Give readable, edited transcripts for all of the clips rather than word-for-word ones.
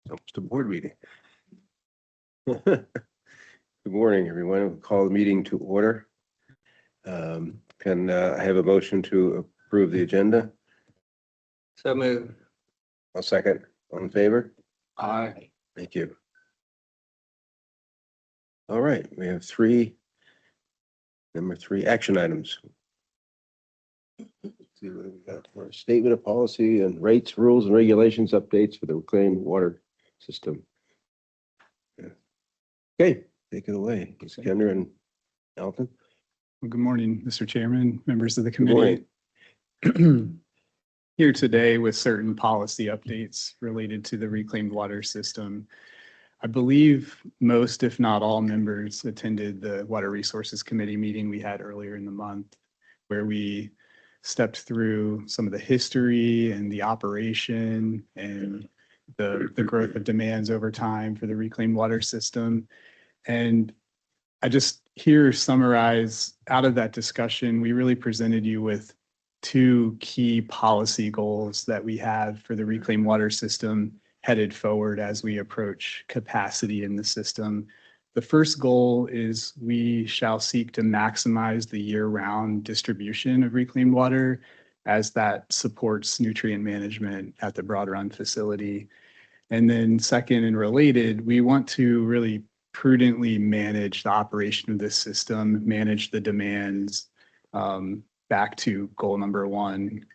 Almost a board meeting. Good morning, everyone. We'll call the meeting to order. Can I have a motion to approve the agenda? So move. I'll second. All in favor? Aye. Thank you. All right, we have number three, action items. Let's see what we got for a statement of policy and rates, rules, and regulations updates for the reclaimed water system. Okay, take it away. Ms. Kender and Alton. Well, good morning, Mr. Chairman, members of the Good morning. committee. Here today with certain policy updates related to the reclaimed water system. I believe most, if not all, members attended the Water Resources Committee meeting we had earlier in the month, where we stepped through some of the history and the operation and the growth of demands over time for the reclaimed water system. And I just here summarize out of that discussion, we really presented you with two key policy goals that we have for the reclaimed water system headed forward as we approach capacity in the system. The first goal is we shall seek to maximize the year-round distribution of reclaimed water as that supports nutrient management at the Broad Run facility. And then second and related, we want to really prudently manage the operation of this system, manage the demands, back to goal number one,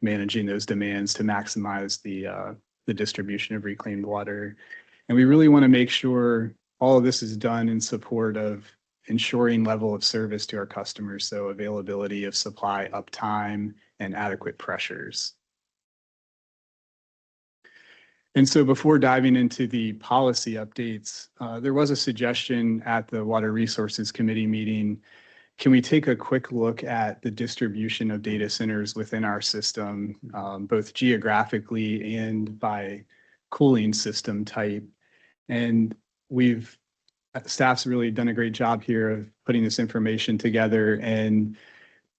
managing those demands to maximize the distribution of reclaimed water. And we really want to make sure all of this is done in support of ensuring level of service to our customers, so availability of supply, uptime, and adequate pressures. And so before diving into the policy updates, there was a suggestion at the Water Resources Committee meeting. Can we take a quick look at the distribution of data centers within our system, both geographically and by cooling system type? And staff's really done a great job here of putting this information together. And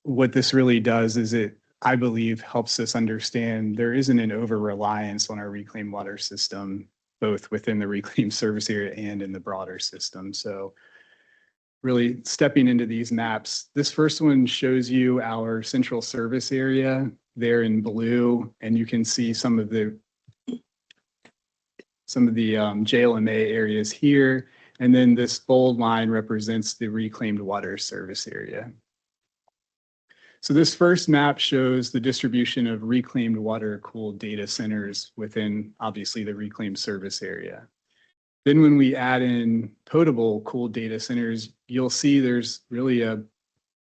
what this really does is I believe, helps us understand there isn't an over-reliance on our reclaimed water system, both within the reclaimed service area and in the broader system. So really stepping into these maps, this first one shows you our central service area there in blue, and you can see some of the JLMA areas here. And then this bold line represents the reclaimed water service area. So this first map shows the distribution of reclaimed water cooled data centers within, obviously, the reclaimed service area. Then when we add in potable cooled data centers, you'll see there's really a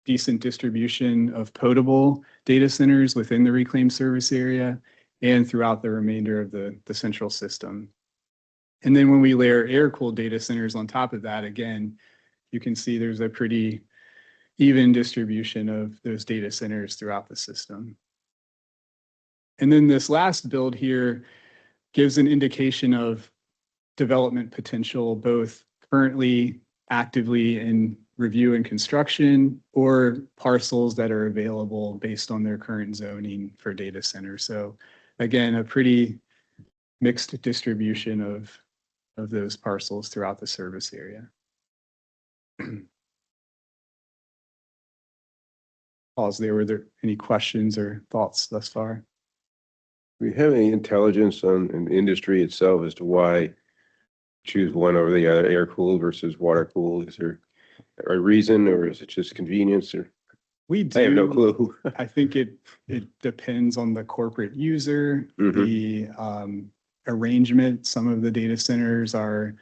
decent distribution of potable data centers within the reclaimed service area and throughout the remainder of the central system. And then when we layer air-cooled data centers on top of that, again, you can see there's a pretty even distribution of those data centers throughout the system. And then this last build here gives an indication of development potential, both currently actively in review and construction or parcels that are available based on their current zoning for data centers. So again, a pretty mixed distribution of those parcels throughout the service area. Were there any questions or thoughts thus far? Do we have any intelligence on the industry itself as to why choose one over the other, air cooled versus water cooled? Is there a reason, or is it just convenience? Or We do. I have no clue. I think it depends on the corporate user, the arrangement. Some of the data centers are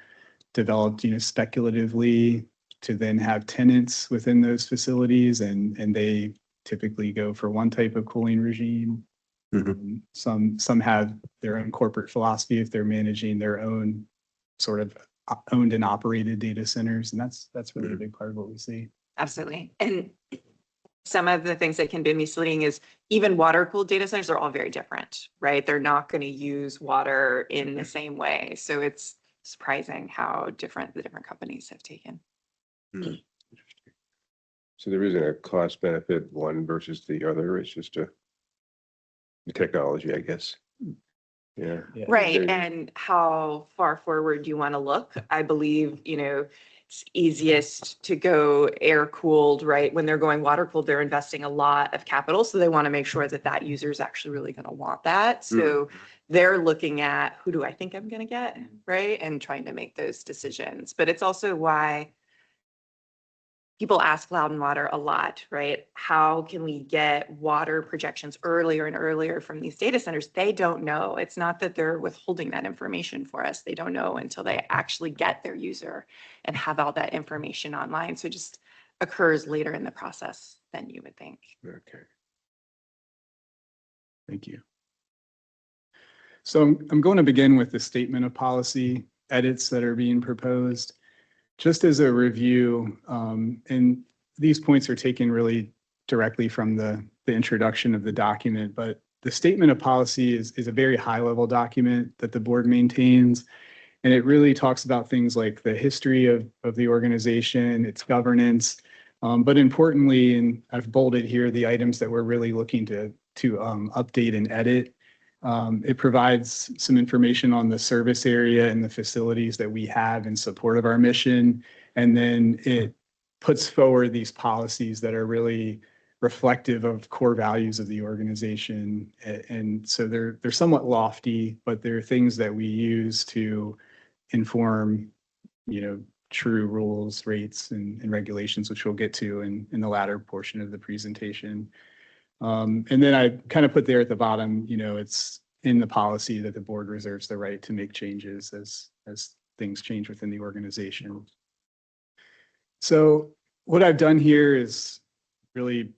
developed, speculatively to then have tenants within those facilities, and they typically go for one type of cooling regime. Some have their own corporate philosophy if they're managing their own sort of owned and operated data centers, and that's really a big part of what we see. Absolutely. And some of the things that can be misleading is even water cooled data centers are all very different, right? They're not going to use water in the same way. So it's surprising how different the different companies have taken. So there isn't a cost benefit one versus the other. It's just the technology, I guess. Yeah. Yeah. Right, There- and how far forward do you want to look? I believe, it's easiest to go air cooled, right? When they're going water cooled, they're investing a lot of capital, so they want to make sure that that user is actually really going to want that. So they're looking at, who do I think I'm going to get, right? And trying to make those decisions. But it's also why people ask Loud and Water a lot, right? How can we get water projections earlier and earlier from these data centers? They don't know. It's not that they're withholding that information for us. They don't know until they actually get their user and have all that information online. So it just occurs later in the process than you would think. Okay. Thank you. So I'm going to begin with the statement of policy edits that are being proposed. Just as a review, and these points are taken really directly from the introduction of the document, but the statement of policy is a very high-level document that the board maintains. And it really talks about things like the history of the organization, its governance, but importantly, and I've bolded here the items that we're really looking to update and edit. It provides some information on the service area and the facilities that we have in support of our mission. And then it puts forward these policies that are really reflective of core values of the organization. And so they're somewhat lofty, but they're things that we use to inform, true rules, rates, and regulations, which we'll get to in the latter portion of the presentation. And then I kind of put there at the bottom, it's in the policy that the board reserves the right to make changes as things change within the organization. So what I've done here is really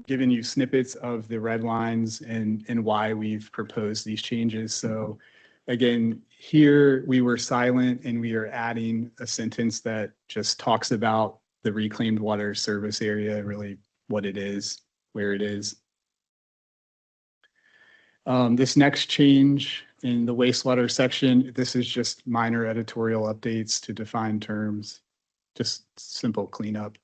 given you snippets of the red lines and why we've proposed these changes. So again, here we were silent and we are adding a sentence that just talks about the reclaimed water service area, really what it is, where it is. This next change in the wastewater section, this is just minor editorial updates to define terms, just simple cleanup.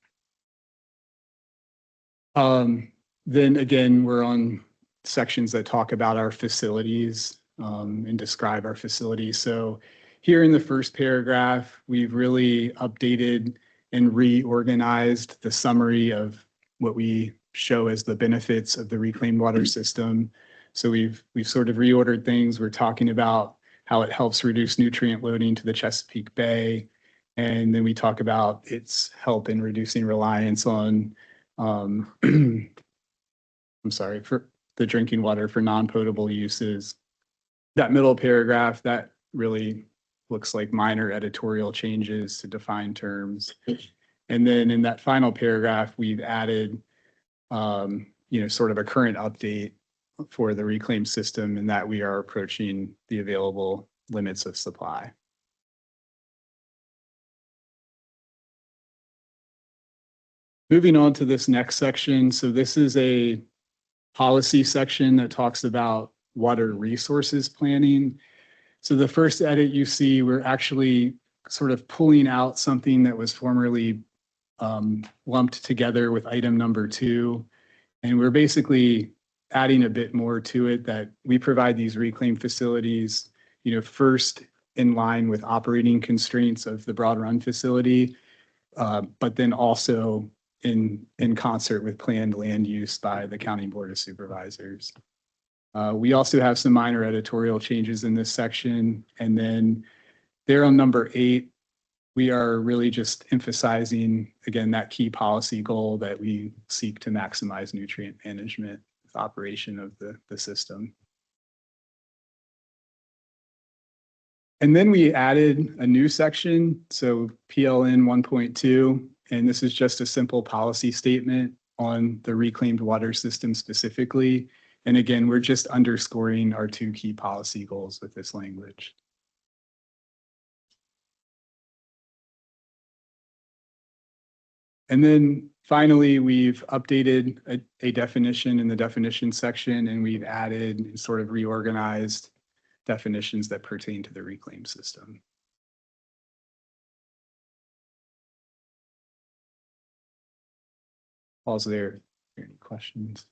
Then again, we're on sections that talk about our facilities and describe our facilities. So here in the first paragraph, we've really updated and reorganized the summary of what we show as the benefits of the reclaimed water system. So we've sort of reordered things. We're talking about how it helps reduce nutrient loading to the Chesapeake Bay. And then we talk about its help in reducing reliance on, I'm sorry, for the drinking water for non-potable uses. That middle paragraph, that really looks like minor editorial changes to define terms. And then in that final paragraph, we've added, sort of a current update for the reclaim system and that we are approaching the available limits of supply. Moving on to this next section. So this is a policy section that talks about water resources planning. So the first edit you see, we're actually sort of pulling out something that was formerly lumped together with item number 2. And we're basically adding a bit more to it, that we provide these reclaim facilities, first in line with operating constraints of the Broad Run facility, but then also in concert with planned land use by the County Board of Supervisors. We also have some minor editorial changes in this section. And then there on number 8, we are really just emphasizing, again, that key policy goal that we seek to maximize nutrient management with operation of the system. And then we added a new section, so PLN 1.2, and this is just a simple policy statement on the reclaimed water system specifically. And again, we're just underscoring our 2 key policy goals with this language. And then finally, we've updated a definition in the definition section, and we've added and sort of reorganized definitions that pertain to the reclaim system. Pause there. Any questions?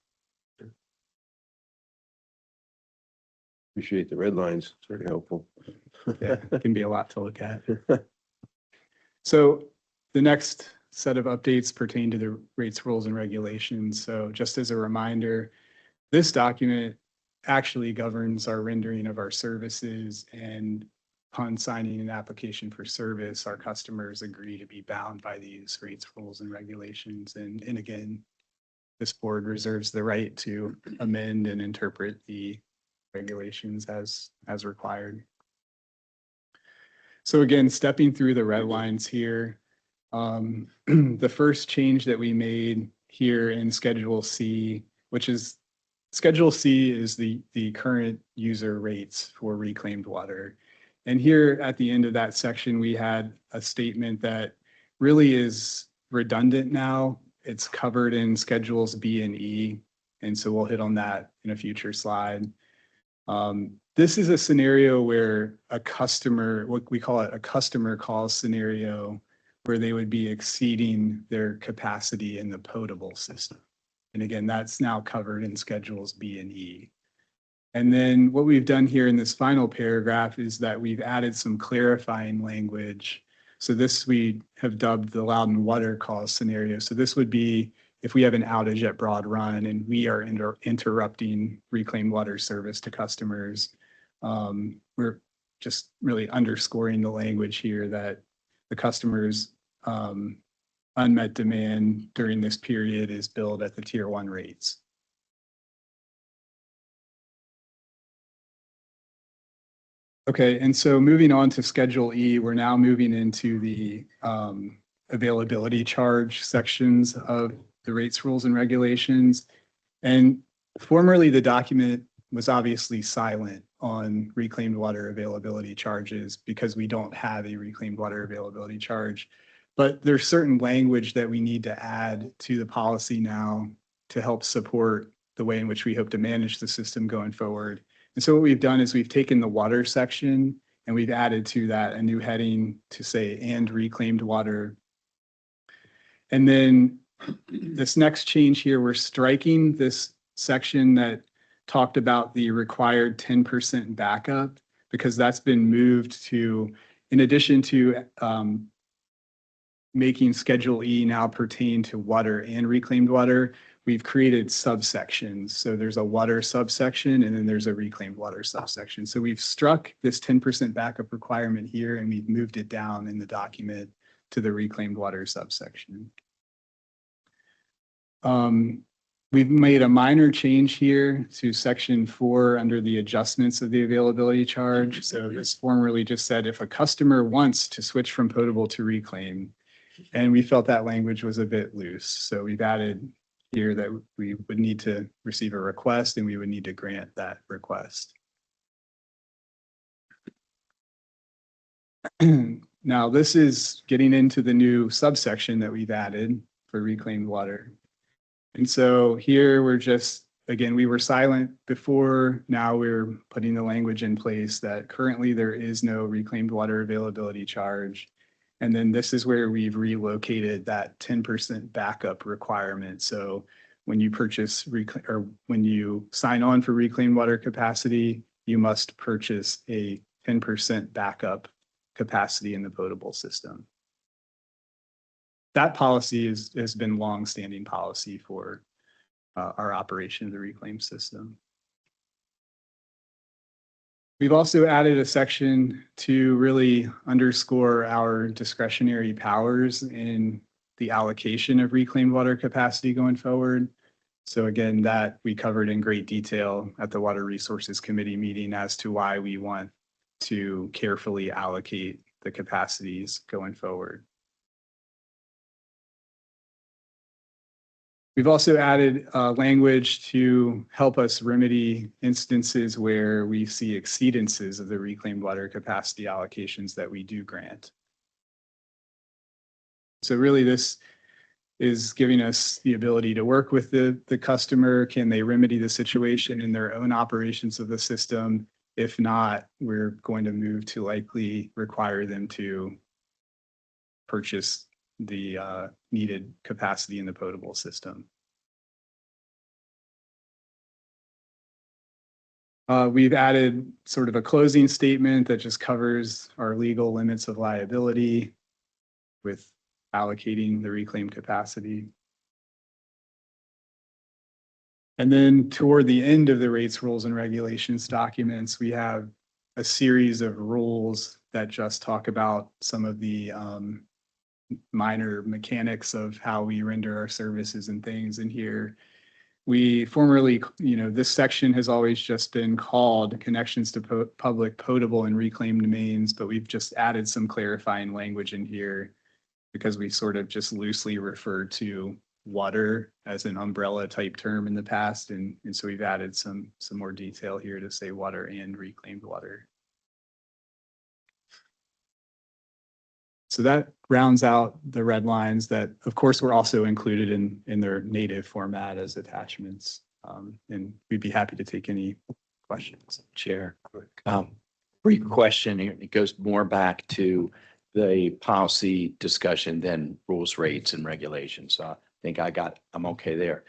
Appreciate the red lines. It's very helpful. Yeah, it can be a lot to look at. So the next set of updates pertain to the rates, rules, and regulations. So just as a reminder, this document actually governs our rendering of our services, and upon signing an application for service, our customers agree to be bound by these rates, rules, and regulations. And again, this board reserves the right to amend and interpret the regulations as required. So again, stepping through the red lines here, the first change that we made here in Schedule C, which is Schedule C is the current user rates for reclaimed water. And here at the end of that section, we had a statement that really is redundant now. It's covered in Schedules B and E. And so we'll hit on that in a future slide. This is a scenario where a customer, what we call it a customer call scenario, where they would be exceeding their capacity in the potable system. And again, that's now covered in Schedules B and E. And then what we've done here in this final paragraph is that we've added some clarifying language. So this we have dubbed the Loudon water call scenario. So this would be if we have an outage at Broad Run and we are interrupting reclaimed water service to customers. We're just really underscoring the language here that the customer's unmet demand during this period is billed at the Tier 1 rates. Okay, and so moving on to Schedule E, we're now moving into the availability charge sections of the rates, rules, and regulations. And formerly, the document was obviously silent on reclaimed water availability charges because we don't have a reclaimed water availability charge. But there's certain language that we need to add to the policy now to help support the way in which we hope to manage the system going forward. And so what we've done is we've taken the water section and we've added to that a new heading to say and reclaimed water. And then this next change here, we're striking this section that talked about the required 10% backup because that's been moved to, in addition to making Schedule E now pertain to water and reclaimed water, we've created subsections. So there's a water subsection and then there's a reclaimed water subsection. So we've struck this 10% backup requirement here and we've moved it down in the document to the reclaimed water subsection. We've made a minor change here to Section 4 under the adjustments of the availability charge. So this formerly just said if a customer wants to switch from potable to reclaim, and we felt that language was a bit loose. So we've added here that we would need to receive a request and we would need to grant that request. Now this is getting into the new subsection that we've added for reclaimed water. And so here we're just, again, we were silent before, now we're putting the language in place that currently there is no reclaimed water availability charge. And then this is where we've relocated that 10% backup requirement. So when you purchase or when you sign on for reclaimed water capacity, you must purchase a 10% backup capacity in the potable system. That policy has been long-standing policy for our operation of the reclaim system. We've also added a section to really underscore our discretionary powers in the allocation of reclaimed water capacity going forward. So again, that we covered in great detail at the Water Resources Committee meeting as to why we want to carefully allocate the capacities going forward. We've also added language to help us remedy instances where we see exceedances of the reclaimed water capacity allocations that we do grant. So really this is giving us the ability to work with the customer. Can they remedy the situation in their own operations of the system? If not, we're going to move to likely require them to purchase the needed capacity in the potable system. We've added sort of a closing statement that just covers our legal limits of liability with allocating the reclaim capacity. And then toward the end of the rates, rules, and regulations documents, we have a series of rules that just talk about some of the minor mechanics of how we render our services and things in here. We formerly, this section has always just been called connections to public potable and reclaimed domains, but we've just added some clarifying language in here because we sort of just loosely referred to water as an umbrella type term in the past. And so we've added some more detail here to say water and reclaimed water. So that rounds out the red lines that, of course, were also included in their native format as attachments. And we'd be happy to take any questions. Chair. Brief question. It goes more back to the policy discussion than rules, rates, and regulations. So I think I'm okay there.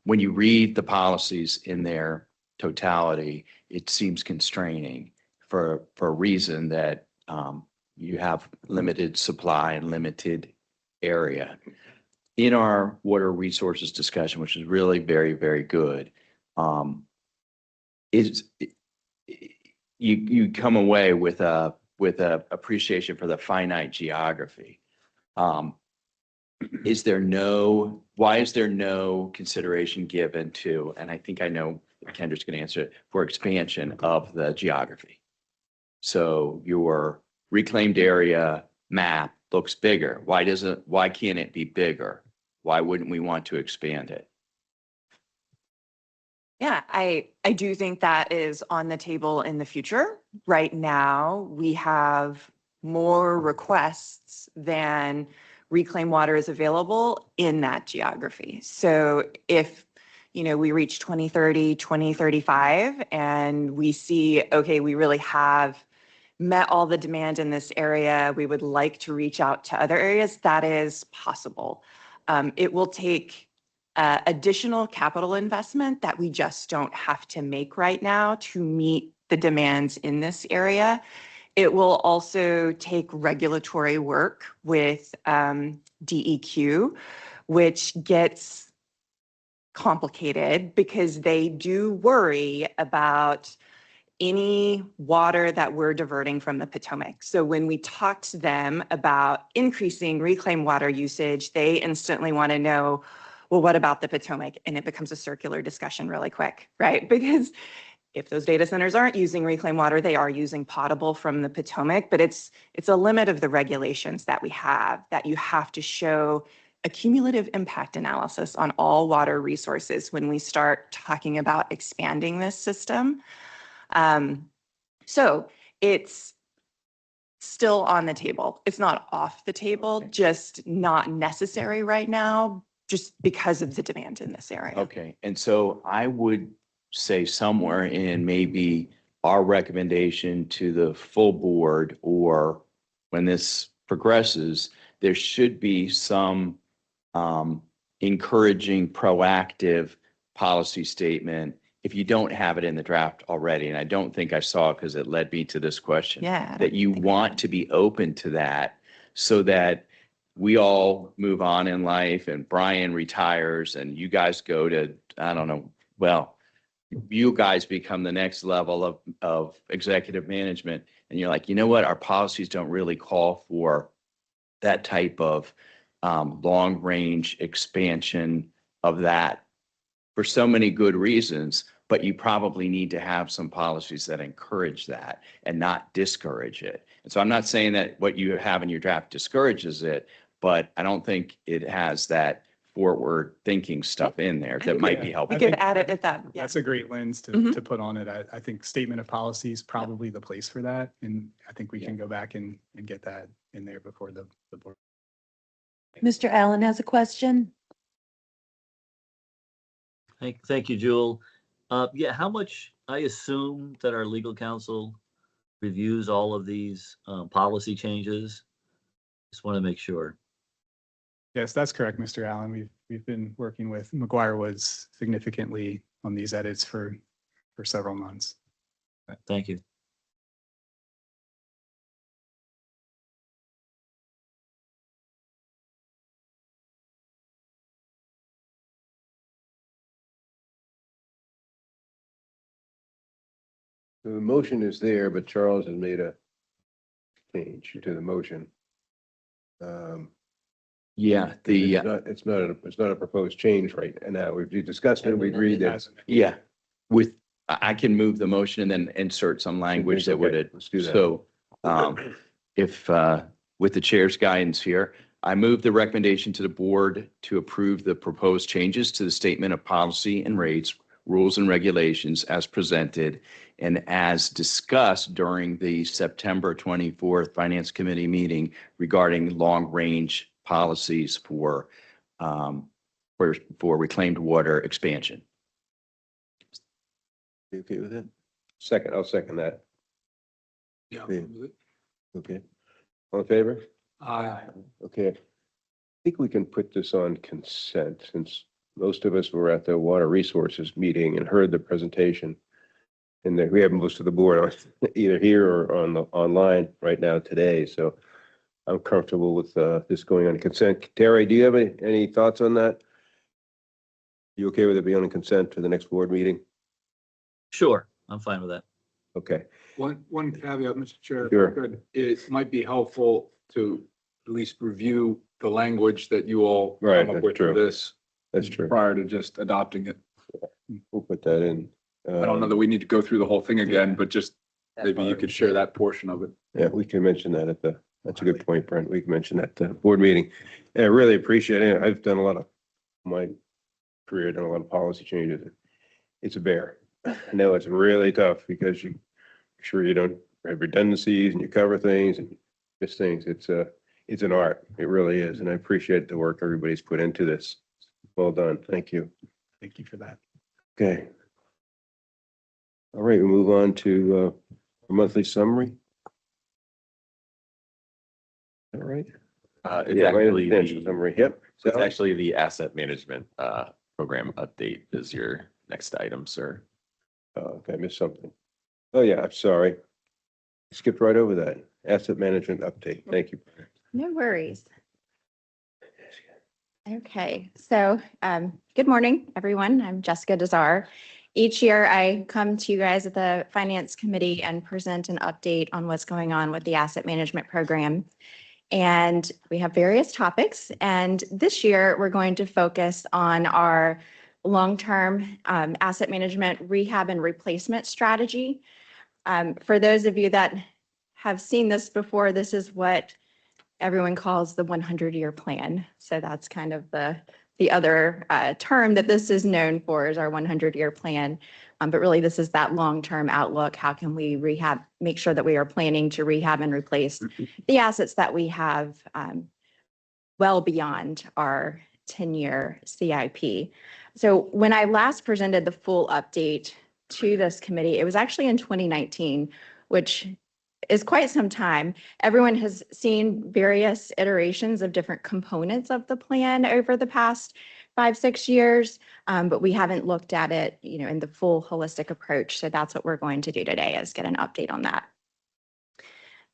When you read the policies in their totality, it seems constraining for a reason that you have limited supply and limited area. In our water resources discussion, which is really very, very good, you come away with a appreciation for the finite geography. Why is there no consideration given to, and I think I know Kendra's going to answer it, for expansion of the geography? So your reclaimed area map looks bigger. Why can't it be bigger? Why wouldn't we want to expand it? Yeah, I do think that is on the table in the future. Right now, we have more requests than reclaimed water is available in that geography. So if we reach 2030, 2035, and we see, okay, we really have met all the demand in this area, we would like to reach out to other areas, that is possible. It will take additional capital investment that we just don't have to make right now to meet the demands in this area. It will also take regulatory work with DEQ, which gets complicated because they do worry about any water that we're diverting from the Potomac. So when we talk to them about increasing reclaimed water usage, they instantly want to know, well, what about the Potomac? And it becomes a circular discussion really quick, right? Because if those data centers aren't using reclaimed water, they are using potable from the Potomac, but it's a limit of the regulations that we have, that you have to show a cumulative impact analysis on all water resources when we start talking about expanding this system. So it's still on the table. It's not off the table, just not necessary right now, just because of the demand in this area. Okay, and so I would say somewhere in maybe our recommendation to the full board, or when this progresses, there should be some encouraging, proactive policy statement if you don't have it in the draft already. And I don't think I saw it because it led me to this question. Yeah. That you want to be open to that so that we all move on in life and Brian retires and you guys go to, I don't know, well, you guys become the next level of executive management. And you're like, you know what? Our policies don't really call for that type of long range expansion of that for so many good reasons, but you probably need to have some policies that encourage that and not discourage it. And so I'm not saying that what you have in your draft discourages it, but I don't think it has that forward thinking stuff in there that might be helpful. We could add it at that. Yeah. That's a great lens to Mhm. put on it. I think statement of policy is probably the place for that. And I think we can go back and get that in there before the board. Mr. Allen has a question. Thank you, Jewel. Yeah, how much, I assume that our legal counsel reviews all of these policy changes. Just want to make sure. Yes, that's correct, Mr. Allen. We've been working with McGuire Woods significantly on these edits for for several months. Thank you. The motion is there, but Charles has made a change to the motion. Yeah, It's not a proposed change right now. We've discussed it. We agreed that. yeah, I can move the motion and then insert some language that would. Okay, let's do that. So, if, with the chair's guidance here, I move the recommendation to the board to approve the proposed changes to the statement of policy and rates, rules and regulations as presented and as discussed during the September 24th Finance Committee meeting regarding long-range policies for reclaimed water expansion. You okay with it? Second, I'll second that. Yeah. Okay. All in favor? Aye. Okay. I think we can put this on consent since most of us were at the Water Resources meeting and heard the presentation. And that we have most of the board on either here or on the online right now today. So I'm comfortable with this going on consent. Terry, do you have any thoughts on that? You okay with it being on consent to the next board meeting? Sure, I'm fine with that. Okay. One caveat, Mr. Chair, if Sure. I could, it might be helpful to at least review the language that you all Right, come up that's with true. for this That's true. prior to just adopting it. We'll put that in. I don't know that we need to go through the whole thing again, but just maybe you could share that portion of it. Yeah, we can mention that that's a good point, Brent. We can mention that at the board meeting. Yeah, I really appreciate it. I've done a lot of my career, done a lot of policy changes. It's a bear. I know it's really tough because you don't have redundancies and you cover things and miss things. It's an art. It really is. And I appreciate the work everybody's put into this. Well done. Thank you. Thank you for that. Okay. All right, we move on to our monthly summary. All right. It's Yeah, my actually financial the, summary. Yep. it's Sally? actually the asset management program update is your next item, sir. Oh, okay, I missed something. Oh, yeah, I'm sorry. Skipped right over that. Asset management update. Thank you. No worries. Okay, so good morning, everyone. I'm Jessica Dezar. Each year I come to you guys at the Finance Committee and present an update on what's going on with the asset management program. And we have various topics. And this year we're going to focus on our long-term asset management rehab and replacement strategy. For those of you that have seen this before, this is what everyone calls the 100-year plan. So that's kind of the other term that this is known for is our 100-year plan. But really this is that long-term outlook. How can we make sure that we are planning to rehab and replace the assets that we have well beyond our 10-year CIP. So when I last presented the full update to this committee, it was actually in 2019, which is quite some time. Everyone has seen various iterations of different components of the plan over the past 5-6 years, but we haven't looked at it, in the full holistic approach. So that's what we're going to do today is get an update on that.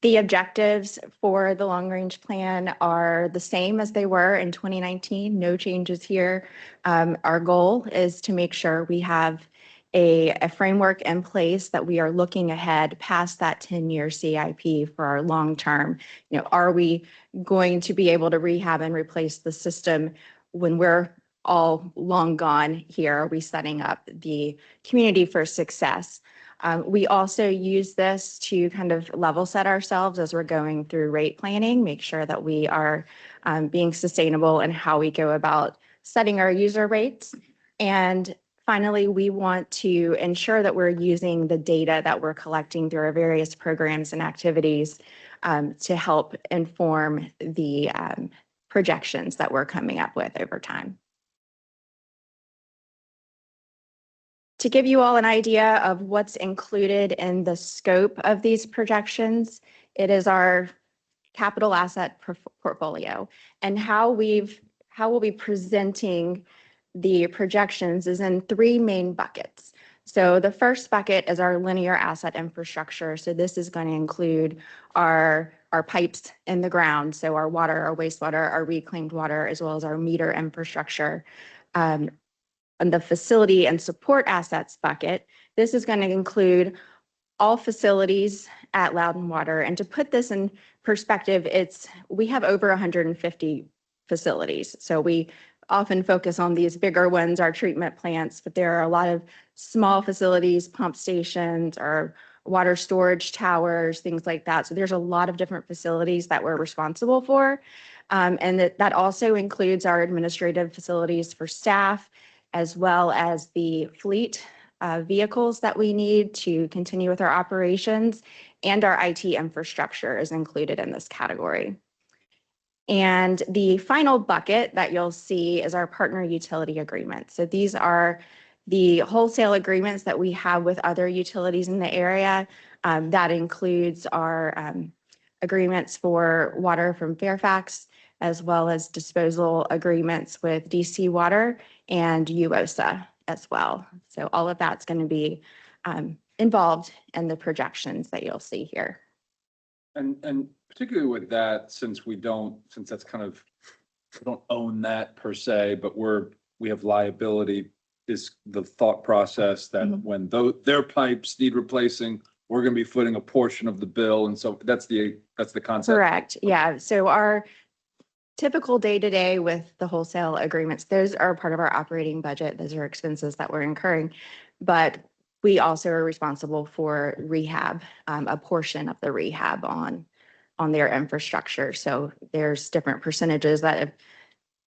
The objectives for the long range plan are the same as they were in 2019. No changes here. Our goal is to make sure we have a framework in place that we are looking ahead past that 10-year CIP for our long term. Are we going to be able to rehab and replace the system when we're all long gone here? Are we setting up the community for success? We also use this to kind of level set ourselves as we're going through rate planning, make sure that we are being sustainable in how we go about setting our user rates. And finally, we want to ensure that we're using the data that we're collecting through our various programs and activities to help inform the projections that we're coming up with over time. To give you all an idea of what's included in the scope of these projections, it is our capital asset portfolio, and how we'll be presenting the projections is in 3 main buckets. So the first bucket is our linear asset infrastructure. So this is going to include our pipes in the ground. So our water, our wastewater, our reclaimed water, as well as our meter infrastructure. And the facility and support assets bucket, this is going to include all facilities at Loudon Water. And to put this in perspective, we have over 150 facilities. So we often focus on these bigger ones, our treatment plants, but there are a lot of small facilities, pump stations, or water storage towers, things like that. So there's a lot of different facilities that we're responsible for. And that also includes our administrative facilities for staff, as well as the fleet vehicles that we need to continue with our operations, and our IT infrastructure is included in this category. And the final bucket that you'll see is our partner utility agreements. So these are the wholesale agreements that we have with other utilities in the area. That includes our agreements for water from Fairfax, as well as disposal agreements with DC Water and UOSA as well. So all of that's going to be involved in the projections that you'll see here. And particularly with that, since that's kind of, we don't own that per se, but we have liability, is the thought process that when their pipes need replacing, we're going to be footing a portion of the bill. And so that's the concept. Correct. Yeah. So our typical day-to-day with the wholesale agreements, those are part of our operating budget. Those are expenses that we're incurring. But we also are responsible for rehab, a portion of the rehab on their infrastructure. So there's different percentages that have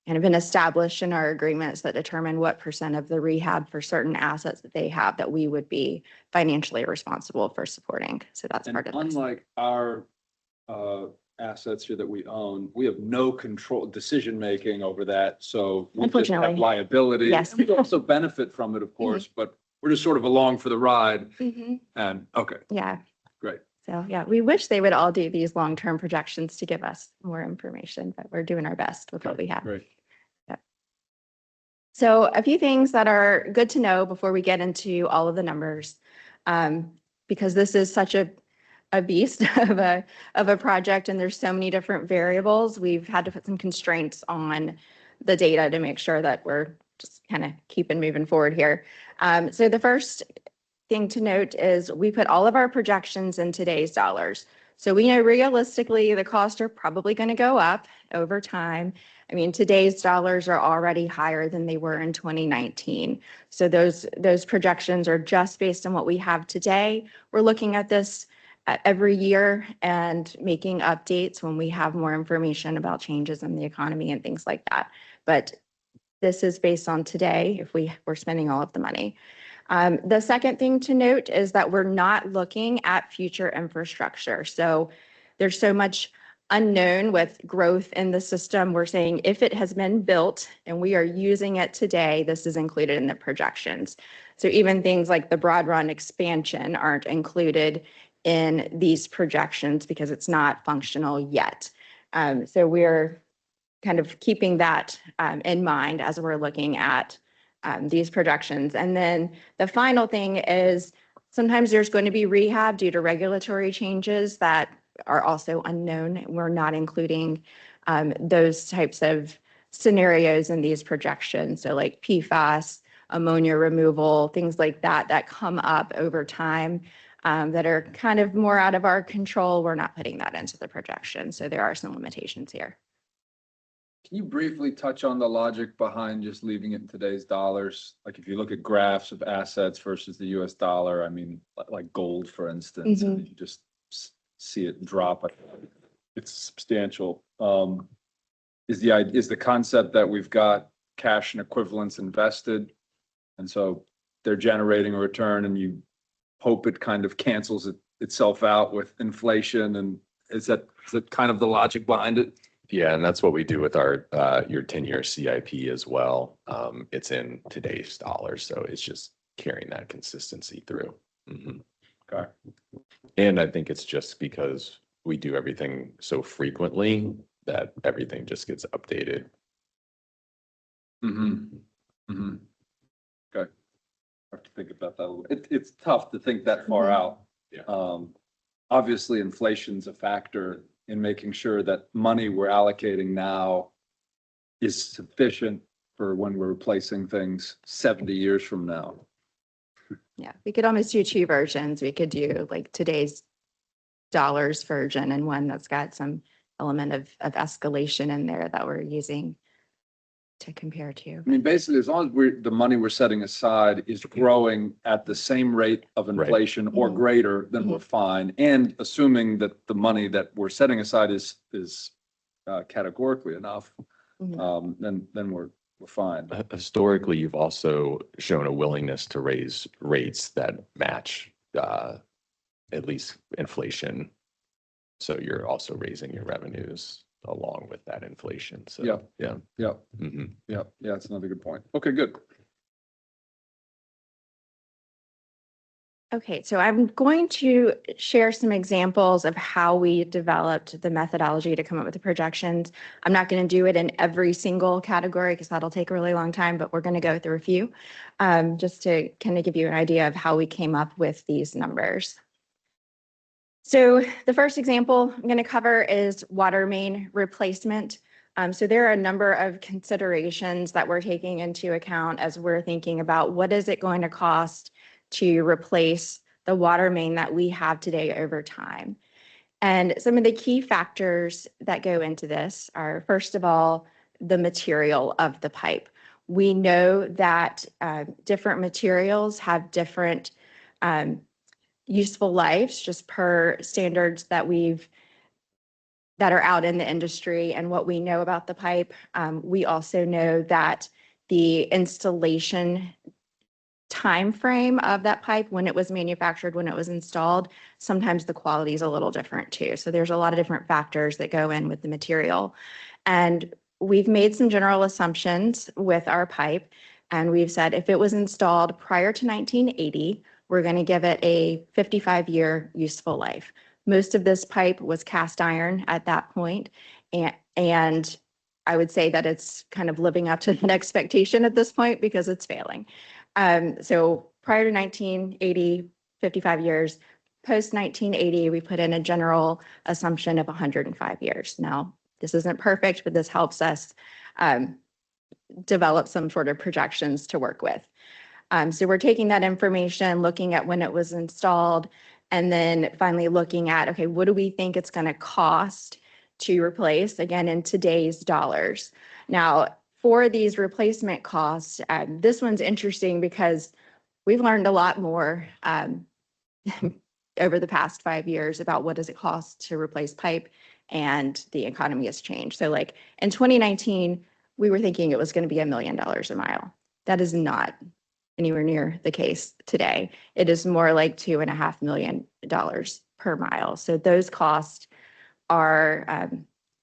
kind of been established in our agreements that determine what percent of the rehab for certain assets that they have that we would be financially responsible for supporting. So that's part of this. Unlike our assets here that we own, we have no decision-making over that. So we just Unfortunately. have liability. Yes. And we also benefit from it, of course, but we're just sort of along for the ride. Mhm. And okay, Yeah. great. So yeah, we wish they would all do these long-term projections to give us more information, but we're doing our best with what we have. Great. So a few things that are good to know before we get into all of the numbers, because this is such a beast of a project and there's so many different variables. We've had to put some constraints on the data to make sure that we're just kind of keeping moving forward here. So the first thing to note is we put all of our projections in today's dollars. So we know realistically the costs are probably going to go up over time. I mean, today's dollars are already higher than they were in 2019. So those projections are just based on what we have today. We're looking at this every year and making updates when we have more information about changes in the economy and things like that. But this is based on today if we're spending all of the money. The second thing to note is that we're not looking at future infrastructure. So there's so much unknown with growth in the system. We're saying if it has been built and we are using it today, this is included in the projections. So even things like the Broad Run expansion aren't included in these projections because it's not functional yet. So we're kind of keeping that in mind as we're looking at these projections. And then the final thing is sometimes there's going to be rehab due to regulatory changes that are also unknown. We're not including those types of scenarios in these projections. So like PFAS, ammonia removal, things like that come up over time that are kind of more out of our control. We're not putting that into the projection. So there are some limitations here. Can you briefly touch on the logic behind just leaving it in today's dollars? Like if you look at graphs of assets versus the US dollar, I mean, like gold, for instance, and you just see it drop. It's substantial. Is the concept that we've got cash and equivalents invested, and so they're generating a return, and you hope it kind of cancels itself out with inflation, and is that kind of the logic behind it? Yeah, and that's what we do with our your 10-year CIP as well. It's in today's dollars, so it's just carrying that consistency through. Mm-hmm. Okay. And I think it's just because we do everything so frequently that everything just gets updated. Mm-hmm. Mm-hmm. Okay. have to think about that a little. It's tough to think that far Mhm. out. Yeah. Obviously, inflation's a factor in making sure that money we're allocating now is sufficient for when we're replacing things 70 years from now. Yeah, we could almost do two versions. We could do like today's dollars version and one that's got some element of escalation in there that we're using to compare to. I mean, basically, as long as the money we're setting aside is growing at the same rate of Right. inflation or Mhm. greater, then we're fine. And assuming that the money that we're setting aside is categorically enough, Mhm. then we're fine. Historically, you've also shown a willingness to raise rates that match at least inflation. So you're also raising your revenues along with that inflation. So, Yeah. yeah. Yeah, Mhm. yeah, that's another good point. Okay, good. Okay, so I'm going to share some examples of how we developed the methodology to come up with the projections. I'm not going to do it in every single category because that'll take a really long time, but we're going to go through a few just to kind of give you an idea of how we came up with these numbers. So the first example I'm going to cover is water main replacement. So there are a number of considerations that we're taking into account as we're thinking about what is it going to cost to replace the water main that we have today over time. And some of the key factors that go into this are, first of all, the material of the pipe. We know that different materials have different useful lives just per standards that are out in the industry and what we know about the pipe. We also know that the installation time frame of that pipe, when it was manufactured, when it was installed, sometimes the quality is a little different too. So there's a lot of different factors that go in with the material. And we've made some general assumptions with our pipe. And we've said if it was installed prior to 1980, we're going to give it a 55-year useful life. Most of this pipe was cast iron at that point, and I would say that it's kind of living up to that expectation at this point because it's failing. So prior to 1980, 55 years, post 1980, we put in a general assumption of 105 years. Now, this isn't perfect, but this helps us develop some sort of projections to work with. So we're taking that information, looking at when it was installed, and then finally looking at, okay, what do we think it's going to cost to replace, again, in today's dollars. Now, for these replacement costs, this one's interesting because we've learned a lot more over the past 5 years about what does it cost to replace pipe, and the economy has changed. So like in 2019, we were thinking it was going to be $1 million a mile. That is not anywhere near the case today. It is more like $2.5 million per mile. So those costs are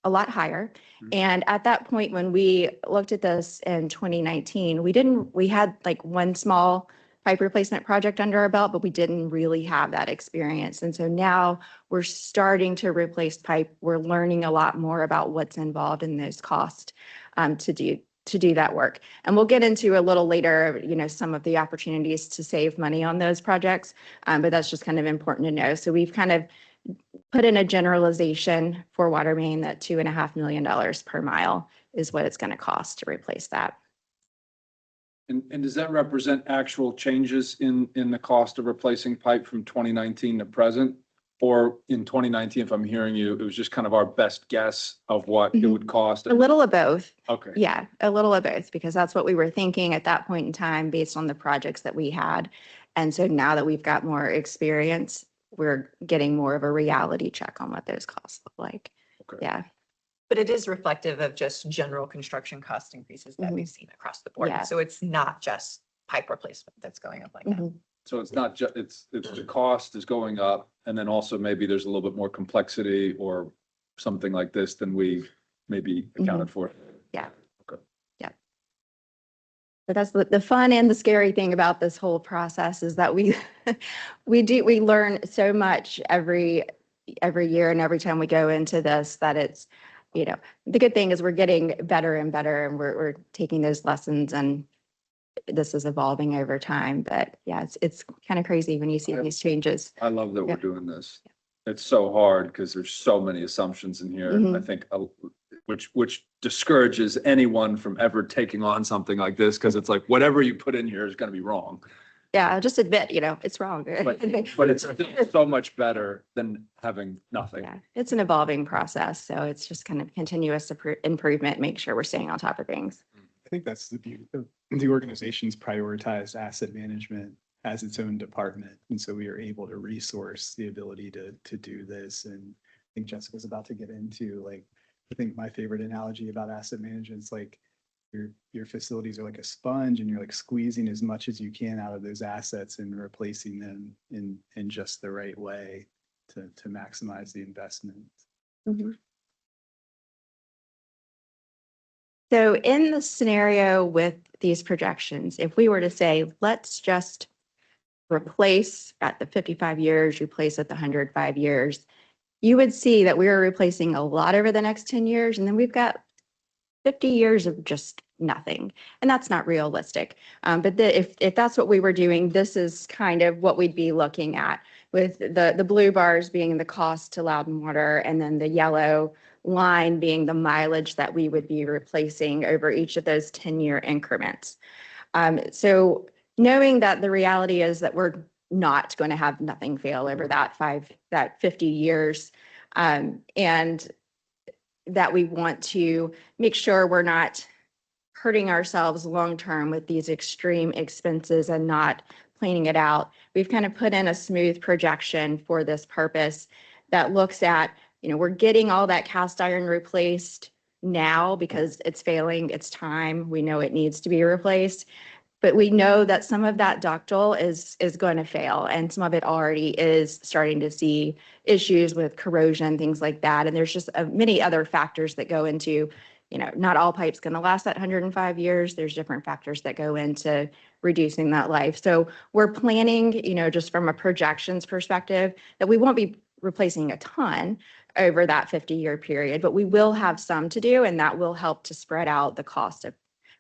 a lot higher. And at that point, when we looked at this in 2019, we had like one small pipe replacement project under our belt, but we didn't really have that experience. And so now we're starting to replace pipe. We're learning a lot more about what's involved in those costs to do that work. And we'll get into a little later, some of the opportunities to save money on those projects, but that's just kind of important to know. So we've kind of put in a generalization for water main that $2.5 million per mile is what it's going to cost to replace that. And does that represent actual changes in the cost of replacing pipe from 2019 to present? Or in 2019, if I'm hearing you, it was just kind of our best guess of what it would cost? A little of both. Okay. Yeah, a little of both, because that's what we were thinking at that point in time based on the projects that we had. And so now that we've got more experience, we're getting more of a reality check on what those costs look like. Okay. Yeah. But it is reflective of just general construction cost increases that we've seen across the board. Yeah. So it's not just pipe replacement that's going up like that. Mhm. So it's not just, it's the cost is going up, and then also maybe there's a little bit more complexity or something like this than we maybe accounted for. Yeah. Okay. Yeah. But that's the fun and the scary thing about this whole process is that we learn so much every year and every time we go into this, that it's, the good thing is we're getting better and better, and we're taking those lessons and this is evolving over time, but yeah, it's kind of crazy when you see these changes. I love that we're Yeah. doing this. It's so hard because there's so many assumptions in here. And I Mhm. think, which discourages anyone from ever taking on something like this, because it's like, whatever you put in here is going to be wrong. Yeah, I'll just admit, it's wrong. But it's so much better than having nothing. Yeah, it's an evolving process, so it's just kind of continuous improvement, make sure we're staying on top of things. I think that's the beauty of the organization's prioritized asset management as its own department. And so we are able to resource the ability to do this. And I think Jessica's about to get into, like, I think my favorite analogy about asset management is like your facilities are like a sponge and you're like squeezing as much as you can out of those assets and replacing them in just the right way to maximize the investment. So in the scenario with these projections, if we were to say, let's just replace at the 55 years, replace at the 105 years, you would see that we are replacing a lot over the next 10 years, and then we've got 50 years of just nothing. And that's not realistic. But if that's what we were doing, this is kind of what we'd be looking at, with the blue bars being the cost to Loudon Water, and then the yellow line being the mileage that we would be replacing over each of those 10-year increments. So knowing that the reality is that we're not going to have nothing fail over that 50 years, and that we want to make sure we're not hurting ourselves long-term with these extreme expenses and not planning it out. We've kind of put in a smooth projection for this purpose that looks at, we're getting all that cast iron replaced now because it's failing, it's time, we know it needs to be replaced. But we know that some of that ductile is going to fail, and some of it already is starting to see issues with corrosion, things like that. And there's just many other factors that go into, not all pipe's going to last that 105 years. There's different factors that go into reducing that life. So we're planning, just from a projections perspective, that we won't be replacing a ton over that 50-year period, but we will have some to do, and that will help to spread out the cost of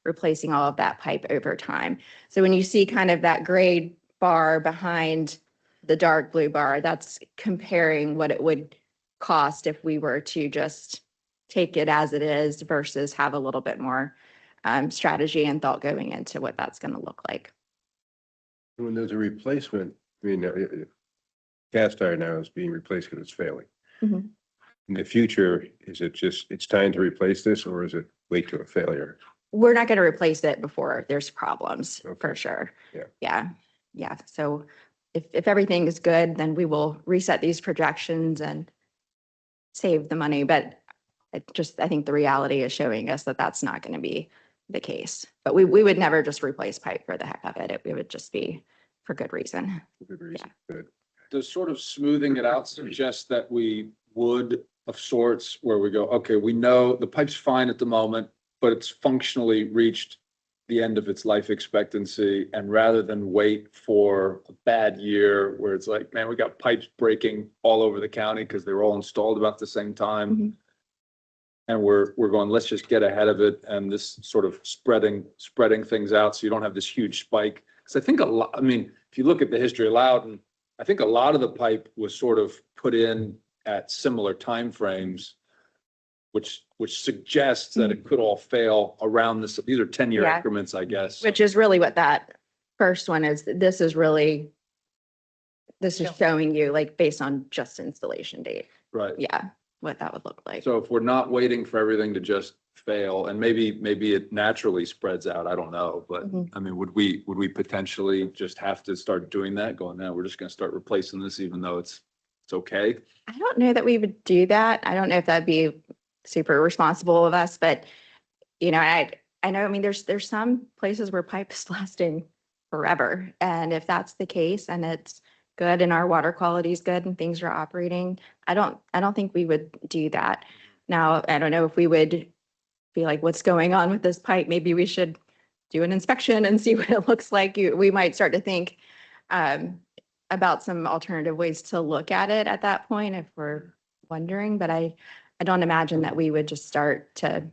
replacing all of that pipe over time. So when you see kind of that gray bar behind the dark blue bar, that's comparing what it would cost if we were to just take it as it is versus have a little bit more strategy and thought going into what that's going to look like. When there's a replacement, I mean, cast iron now is being replaced because it's failing. Mhm. In the future, is it just, it's time to replace this, or is it wait to a failure? We're not going to replace it before there's problems, for Okay. sure. Yeah. Yeah. So if everything is good, then we will reset these projections and save the money. But I think the reality is showing us that that's not going to be the case. But we would never just replace pipe for the heck of it. It would just be for good reason. Good reason. Good. Does sort of smoothing it out suggest that we would, of sorts, where we go, okay, we know the pipe's fine at the moment, but it's functionally reached the end of its life expectancy, and rather than wait for a bad year where it's like, man, we got pipes breaking all over the county because they were all installed about the same time. Mhm. And we're going, let's just get ahead of it, and this sort of spreading things out so you don't have this huge spike. Because I think if you look at the history of Loudon, I think a lot of the pipe was sort of put in at similar timeframes, which suggests that it could all fail around this. These are 10-year Yeah. increments, I guess. Which is really what that first one is. This is showing you, like, based on just installation date. Right. Yeah, what that would look like. So if we're not waiting for everything to just fail, and maybe it naturally spreads out, I don't know, but Mhm. I mean, would we potentially just have to start doing that, going, now we're just gonna start replacing this even though it's okay? I don't know that we would do that. I don't know if that'd be super responsible of us, but I know, I mean, there's some places where pipe is lasting forever. And if that's the case and it's good and our water quality is good and things are operating, I don't think we would do that. Now, I don't know if we would be like, what's going on with this pipe? Maybe we should do an inspection and see what it looks like. We might start to think about some alternative ways to look at it at that point if we're wondering, but I don't imagine that we would just start to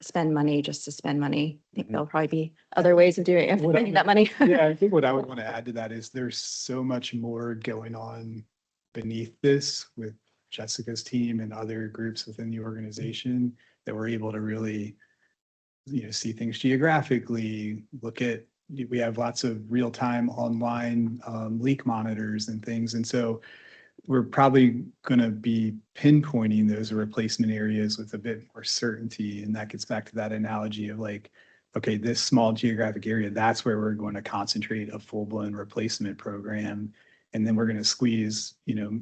spend money just to spend money. I think Mhm. there'll probably be other ways of doing, of What I spending that money. Yeah, I think what I would want to add to that is there's so much more going on beneath this with Jessica's team and other groups within the organization that we're able to really, see things geographically, we have lots of real-time online leak monitors and things. And so we're probably going to be pinpointing those replacement areas with a bit more certainty. And that gets back to that analogy of like, okay, this small geographic area, that's where we're going to concentrate a full-blown replacement program. And then we're going to squeeze,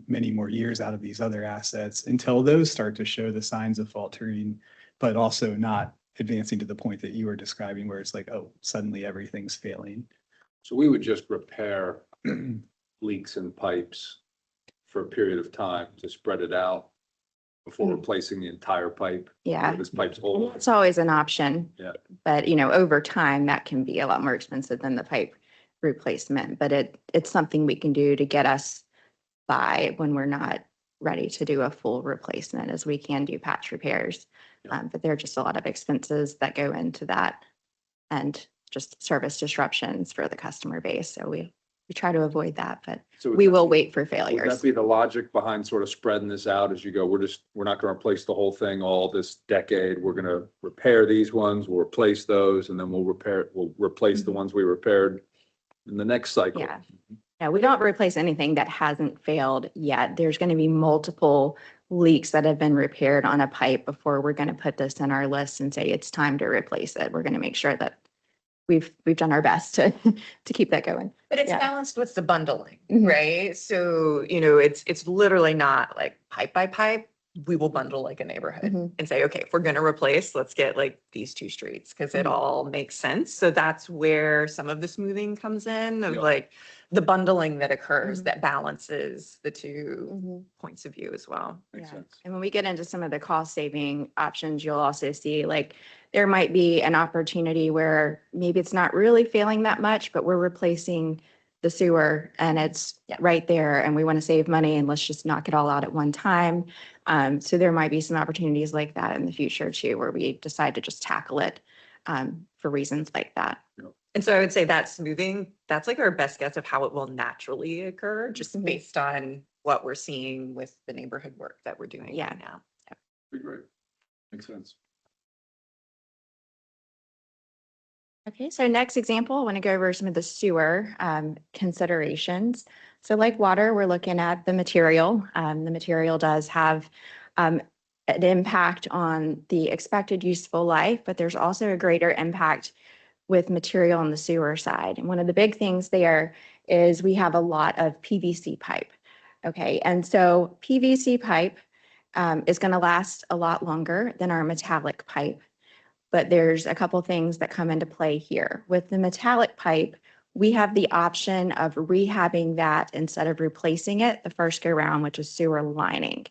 many more years out of these other assets until those start to show the signs of faltering, but also not advancing to the point that you were describing where it's like, oh, suddenly everything's failing. So we would just repair leaks in pipes for a period of time to spread it out before replacing the entire pipe. Yeah. This pipe's And old. that's always an option. Yeah. But, over time, that can be a lot more expensive than the pipe replacement, but it's something we can do to get us by when we're not ready to do a full replacement, as we can do patch repairs. Yeah. But there are just a lot of expenses that go into that and just service disruptions for the customer base. So we try to avoid that, but So would we that will be- wait for Would failures. that be the logic behind sort of spreading this out as you go? We're not going to replace the whole thing all this decade. We're going to repair these ones, we'll replace those, and then we'll replace the ones we repaired in the next cycle. Yeah. No, we don't replace anything that hasn't failed yet. There's going to be multiple leaks that have been repaired on a pipe before we're going to put this in our list and say it's time to replace it. We're going to make sure that we've done our best to keep that going. But it's Yeah. balanced with the bundling, Mhm. right? So, it's literally not like pipe by pipe. We will bundle like a neighborhood Mhm. and say, okay, if we're gonna replace, let's get like these two streets because it Mhm. all makes sense. So that's where some of the smoothing comes in of Yeah. like the bundling that occurs Mhm. that balances the two Mhm. points of view as well. Makes Yeah. sense. And when we get into some of the cost saving options, you'll also see like there might be an opportunity where maybe it's not really failing that much, but we're replacing the sewer and it's Yeah. right there and we want to save money and let's just knock it all out at one time. So there might be some opportunities like that in the future too, where we decide to just tackle it for reasons like that. And so I would say that smoothing, that's like our best guess of how it will naturally occur, just Mhm. based on what we're seeing with the neighborhood work that we're doing Yeah. right now. Be great. Makes sense. Okay, so next example, I want to go over some of the sewer considerations. So like water, we're looking at the material. The material does have an impact on the expected useful life, but there's also a greater impact with material on the sewer side. And one of the big things there is we have a lot of PVC pipe. Okay, and so PVC pipe is going to last a lot longer than our metallic pipe. But there's a couple things that come into play here. With the metallic pipe, we have the option of rehabbing that instead of replacing it the first go round, which is sewer lining.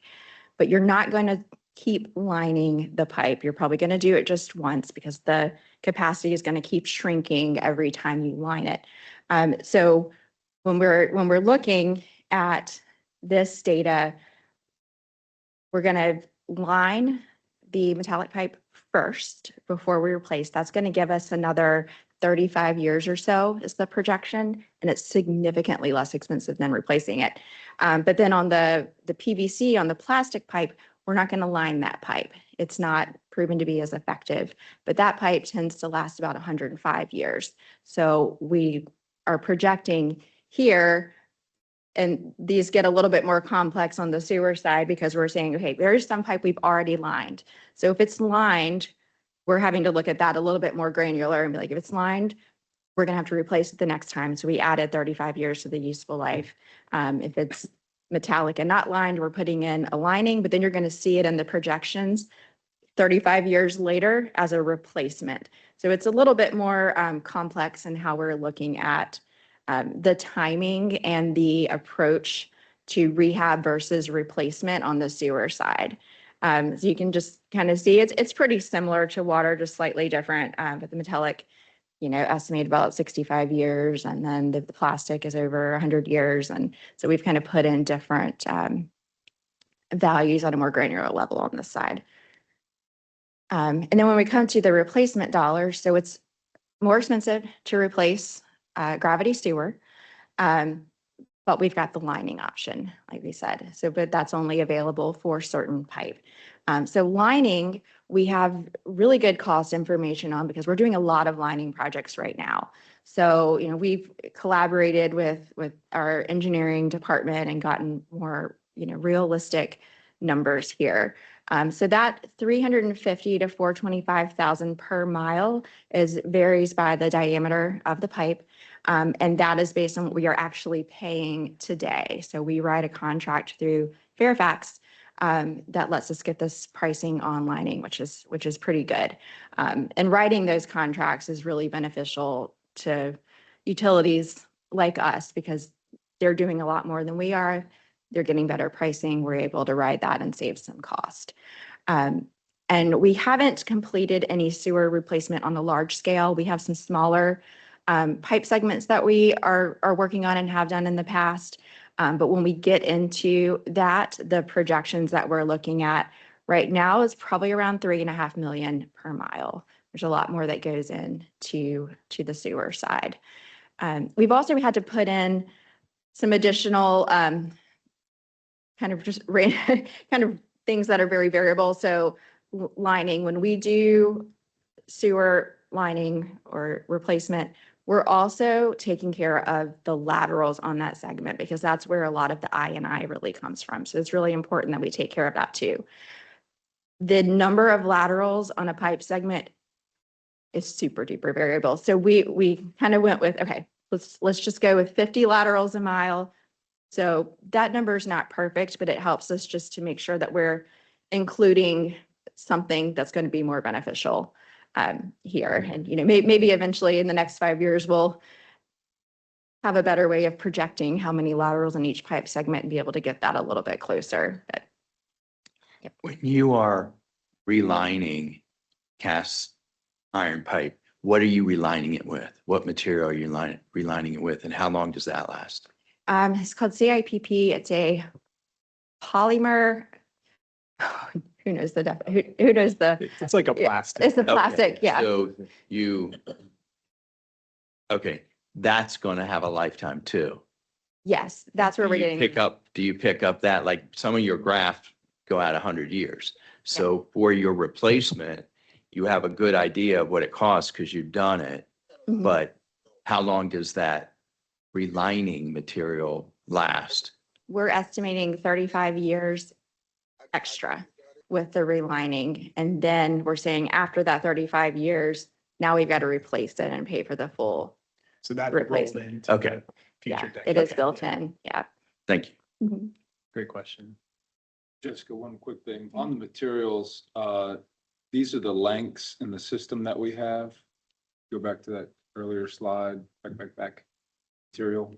But you're not going to keep lining the pipe. You're probably going to do it just once because the capacity is going to keep shrinking every time you line it. So when we're looking at this data, we're going to line the metallic pipe first before we replace. That's going to give us another 35 years or so is the projection, and it's significantly less expensive than replacing it. But then on the PVC, on the plastic pipe, we're not going to line that pipe. It's not proven to be as effective, but that pipe tends to last about 105 years. So we are projecting here, and these get a little bit more complex on the sewer side because we're saying, okay, there's some pipe we've already lined. So if it's lined, we're having to look at that a little bit more granular and be like, if it's lined, we're going to have to replace it the next time. So we added 35 years to the useful life. If it's metallic and not lined, we're putting in a lining, but then you're going to see it in the projections 35 years later as a replacement. So it's a little bit more complex in how we're looking at the timing and the approach to rehab versus replacement on the sewer side. So you can just kind of see it's pretty similar to water, just slightly different. But the metallic, estimated about 65 years, and then the plastic is over 100 years. And so we've kind of put in different values on a more granular level on this side. And then when we come to the replacement dollars, so it's more expensive to replace gravity sewer. But we've got the lining option, like we said. So, but that's only available for certain pipe. So lining, we have really good cost information on because we're doing a lot of lining projects right now. So, you know, we've collaborated with our engineering department and gotten more, you know, realistic numbers here. So that 350 to 425,000 per mile varies by the diameter of the pipe. And that is based on what we are actually paying today. So we write a contract through Fairfax that lets us get this pricing on lining, which is pretty good. And writing those contracts is really beneficial to utilities like us because they're doing a lot more than we are. They're getting better pricing. We're able to ride that and save some cost. And we haven't completed any sewer replacement on the large scale. We have some smaller pipe segments that we are working on and have done in the past. But when we get into that, the projections that we're looking at right now is probably around 3.5 million per mile. There's a lot more that goes into the sewer side. We've also had to put in some additional kind of things that are very variable. So lining, when we do sewer lining or replacement, we're also taking care of the laterals on that segment because that's where a lot of the I&I really comes from. So it's really important that we take care of that too. The number of laterals on a pipe segment is super duper variable. So we kind of went with, okay, let's just go with 50 laterals a mile. So that number is not perfect, but it helps us just to make sure that we're including something that's going to be more beneficial here. And, you know, maybe eventually in the next 5 years, we'll have a better way of projecting how many laterals in each pipe segment and be able to get that a little bit closer. But, yep. When you are relining cast iron pipe, what are you relining it with? What material are you relining it with, and how long does that last? It's called CIPP. It's a polymer. Who knows who knows the? It's like a plastic. It's a plastic, Okay, yeah. So okay, that's gonna have a lifetime too. Yes, that's where we're getting. Do you pick up that, like some of your grafts go out 100 years? So for your replacement, you have a good idea of what it costs because you've done it. Mhm. But how long does that relining material last? We're estimating 35 years extra with the relining. And then we're saying after that 35 years, now we've got to replace it and pay for the full. So that rolled Replacement. into Okay. the future Yeah, deck. it is Okay. built in. Yeah. Thank you. Mhm. Great question. Jessica, one quick thing. On the materials, these are the lengths in the system that we have. Go back to that earlier slide, back. Material.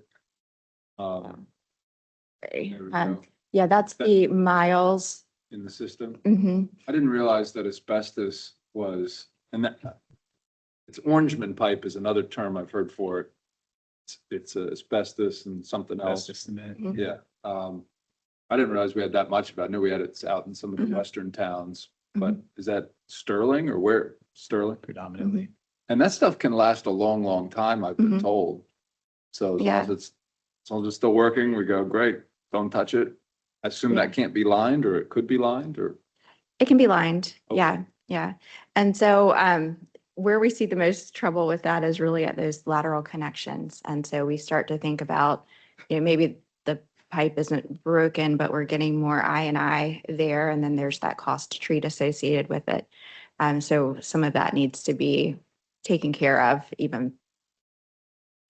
Okay. There we go. Yeah, that's the miles. In the system. Mhm. I didn't realize that asbestos was, and that, it's Orangeman pipe is another term I've heard for it. It's asbestos and something That's else. just a minute. Mhm. Yeah. I didn't realize we had that much of it. I knew we had it out in some of the Mhm. western towns, but is that Sterling or where? Sterling? Predominantly. And that stuff can last a long, long time, I've been Mhm. told. So as long Yeah. as as long as it's still working, we go, great, don't touch it. I assume Yeah. that can't be lined or it could be lined or, It can be lined. Okay. Yeah. Yeah. And so where we see the most trouble with that is really at those lateral connections. And so we start to think about, you know, maybe the pipe isn't broken, but we're getting more I&I there. And then there's that cost to treat associated with it. So some of that needs to be taken care of even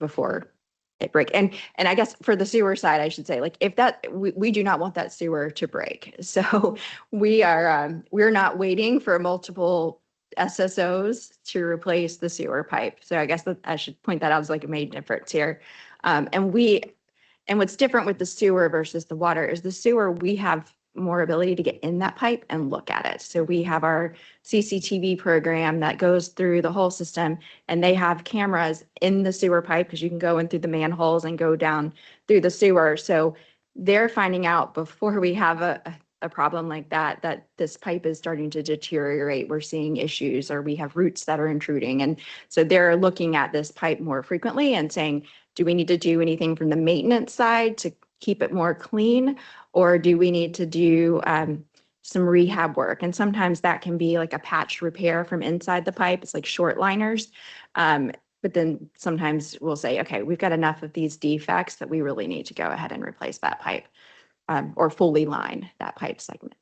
before it break. And I guess for the sewer side, I should say, like if that, we do not want that sewer to break. So we're not waiting for multiple SSOs to replace the sewer pipe. So I guess that I should point that out as like a main difference here. And what's different with the sewer versus the water is the sewer, we have more ability to get in that pipe and look at it. So we have our CCTV program that goes through the whole system, and they have cameras in the sewer pipe because you can go in through the manholes and go down through the sewer. So they're finding out before we have a problem like that, that this pipe is starting to deteriorate, we're seeing issues, or we have roots that are intruding. And so they're looking at this pipe more frequently and saying, do we need to do anything from the maintenance side to keep it more clean? Or do we need to do some rehab work? And sometimes that can be like a patch repair from inside the pipe. It's like short liners. But then sometimes we'll say, okay, we've got enough of these defects that we really need to go ahead and replace that pipe or fully line that pipe segment.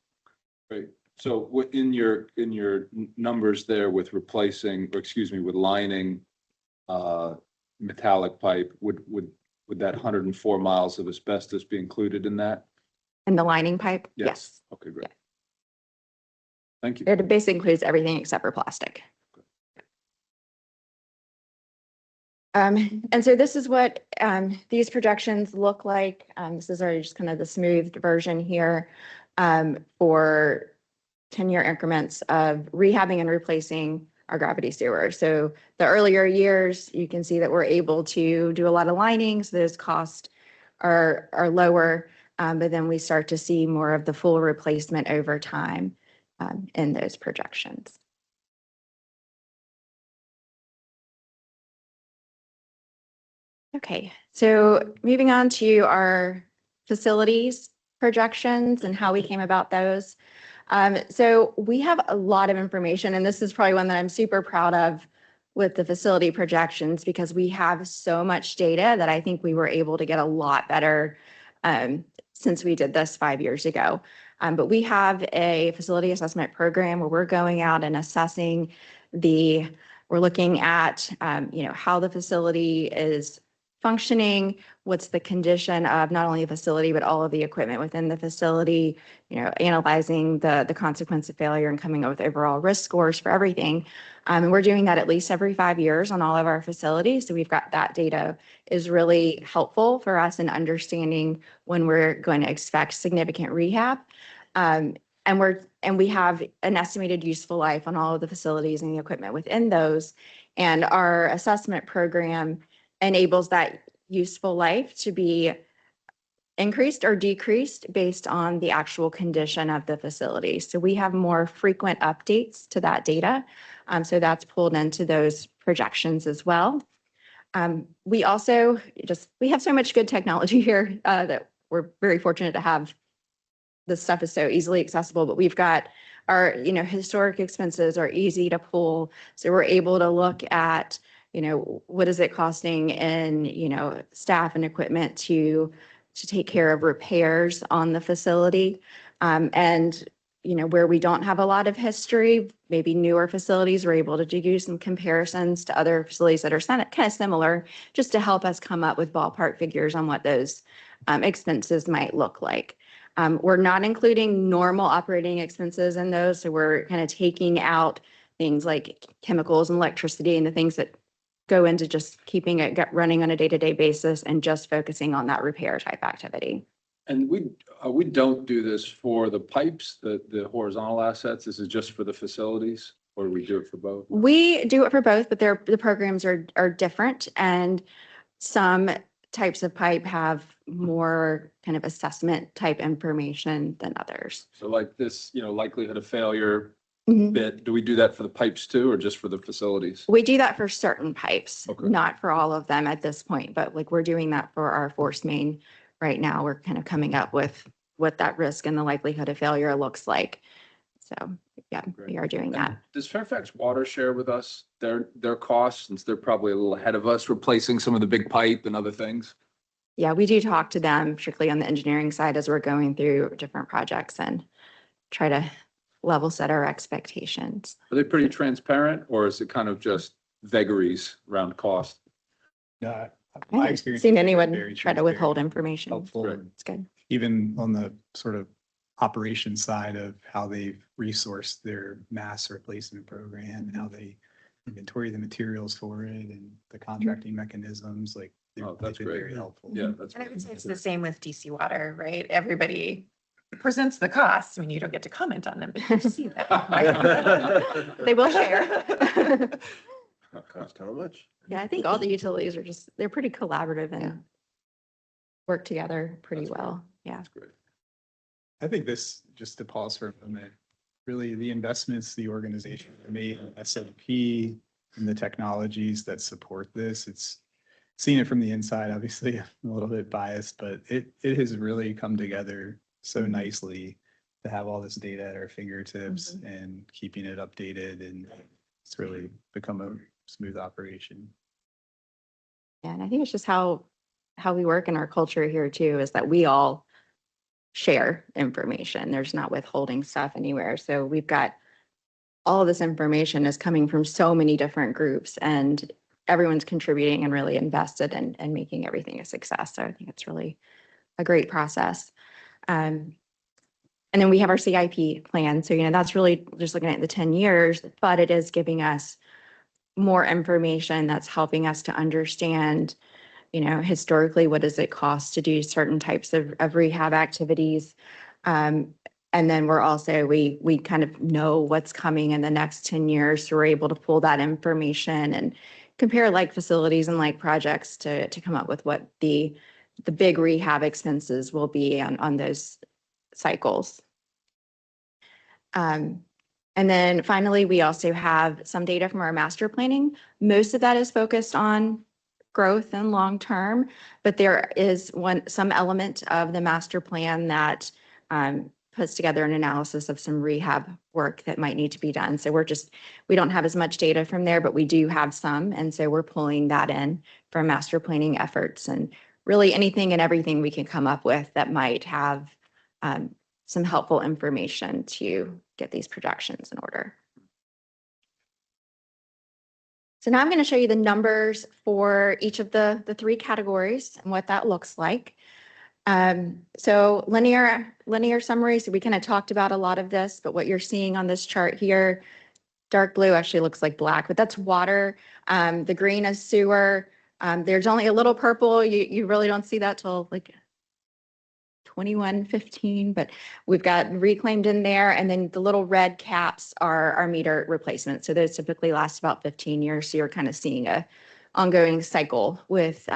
Great. So in your numbers there with replacing, or excuse me, with lining metallic pipe, would that 104 miles of asbestos be included in that? And the lining pipe? Yes. Okay, great. Thank you. It basically includes everything except for plastic. And so this is what these projections look like. This is already just kind of the smoothed version here for 10-year increments of rehabbing and replacing our gravity sewer. So the earlier years, you can see that we're able to do a lot of linings. Those costs are lower, but then we start to see more of the full replacement over time in those projections. Okay, so moving on to our facilities projections and how we came about those. So we have a lot of information, and this is probably one that I'm super proud of with the facility projections, because we have so much data that I think we were able to get a lot better since we did this 5 years ago. But we have a facility assessment program where we're going out and assessing we're looking at, how the facility is functioning, what's the condition of not only the facility, but all of the equipment within the facility, analyzing the consequence of failure and coming up with overall risk scores for everything. And we're doing that at least every 5 years on all of our facilities. So we've got that data is really helpful for us in understanding when we're going to expect significant rehab. And we have an estimated useful life on all of the facilities and the equipment within those. And our assessment program enables that useful life to be increased or decreased based on the actual condition of the facility. So we have more frequent updates to that data. So that's pulled into those projections as well. We also we have so much good technology here that we're very fortunate to have. This stuff is so easily accessible, but we've got our, historic expenses are easy to pull. So we're able to look at, what is it costing in, staff and equipment to take care of repairs on the facility. And, where we don't have a lot of history, maybe newer facilities, we're able to do some comparisons to other facilities that are kind of similar, just to help us come up with ballpark figures on what those expenses might look like. We're not including normal operating expenses in those. So we're kind of taking out things like chemicals and electricity and the things that go into just keeping it running on a day-to-day basis and just focusing on that repair type activity. And we don't do this for the pipes, the horizontal assets. This is just for the facilities, or we do it for both? We do it for both, but the programs are different, and some types of pipe have more kind of assessment type information than others. So like this, likelihood of failure Mhm. bit, do we do that for the pipes too, or just for the facilities? We do that for certain pipes, Okay. not for all of them at this point, but like we're doing that for our force main right now. We're kind of coming up with what that risk and the likelihood of failure looks like. So yeah, we are doing that. And does Fairfax Water share with us their costs, since they're probably a little ahead of us replacing some of the big pipe and other things? Yeah, we do talk to them, particularly on the engineering side as we're going through different projects and try to level set our expectations. Are they pretty transparent, or is it kind of just vagaries around cost? My I haven't experience seen is anyone very try to withhold transparent, information. helpful, Right. It's good. even on the sort of operation side of how they've resourced their mass replacement program and how they inventory the materials for it and the contracting mechanisms, like Oh, they've that's been great. very helpful. Yeah, that's And I would great. say it's the same with DC Water, right? Everybody presents the costs. I mean, you don't get to comment on them, but you see that. They will share. Cost how much? Yeah, I think all the utilities are they're pretty collaborative Yeah. and work together pretty That's great. well. Yeah. That's great. I think this, just to pause for a moment, really the investments the organization made in SOP and the technologies that support this, it's seen it from the inside, obviously I'm a little bit biased, but it has really come together so nicely to have all this data at our fingertips and keeping it updated, and it's really become a smooth operation. Yeah, and I think it's just how we work in our culture here too, is that we all share information. There's not withholding stuff anywhere. So we've got all of this information is coming from so many different groups, and everyone's contributing and really invested in making everything a success. So I think it's really a great process. And then we have our CIP plan. So, that's really just looking at the 10 years, but it is giving us more information that's helping us to understand, historically, what does it cost to do certain types of rehab activities? And then we're also, we kind of know what's coming in the next 10 years. So we're able to pull that information and compare like facilities and like projects to come up with what the big rehab expenses will be on those cycles. And then finally, we also have some data from our master planning. Most of that is focused on growth and long-term, but there is some element of the master plan that puts together an analysis of some rehab work that might need to be done. So we don't have as much data from there, but we do have some. And so we're pulling that in from master planning efforts, and really anything and everything we can come up with that might have some helpful information to get these projections in order. So now I'm going to show you the numbers for each of the three categories and what that looks like. So linear summary. So we kind of talked about a lot of this, but what you're seeing on this chart here, dark blue actually looks like black, but that's water. The green is sewer. There's only a little purple. You really don't see that till like 2115, but we've got reclaimed in there. And then the little red caps are our meter replacement. So those typically last about 15 years. So you're kind of seeing a ongoing cycle with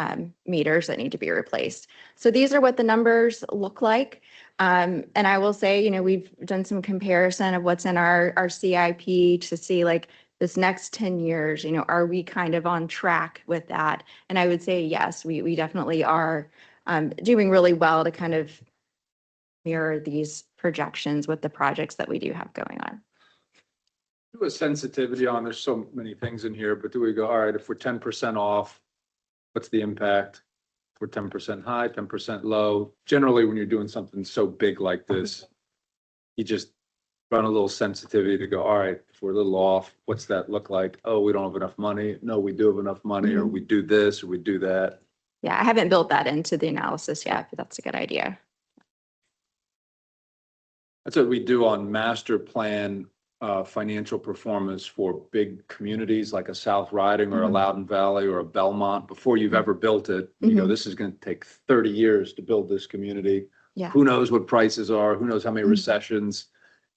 meters that need to be replaced. So these are what the numbers look like. And I will say, we've done some comparison of what's in our CIP to see like this next 10 years, are we kind of on track with that? And I would say, yes, we definitely are doing really well to kind of mirror these projections with the projects that we do have going on. Do a sensitivity on, there's so many things in here, but do we go, all right, if we're 10% off, what's the impact? If we're 10% high, 10% low. Generally, when you're doing something so big like this, you just run a little sensitivity to go, all right, if we're a little off, what's that look like? Oh, we don't have enough money. No, we do have enough money, or we do this, or we do that. Yeah, I haven't built that into the analysis yet, but that's a good idea. That's what we do on master plan financial performance for big communities like a South Riding or a Loudoun Valley or a Belmont. Before you've ever built it, you go, this is going to take 30 years to build this community. Yeah. Who knows what prices are? Who knows how many recessions?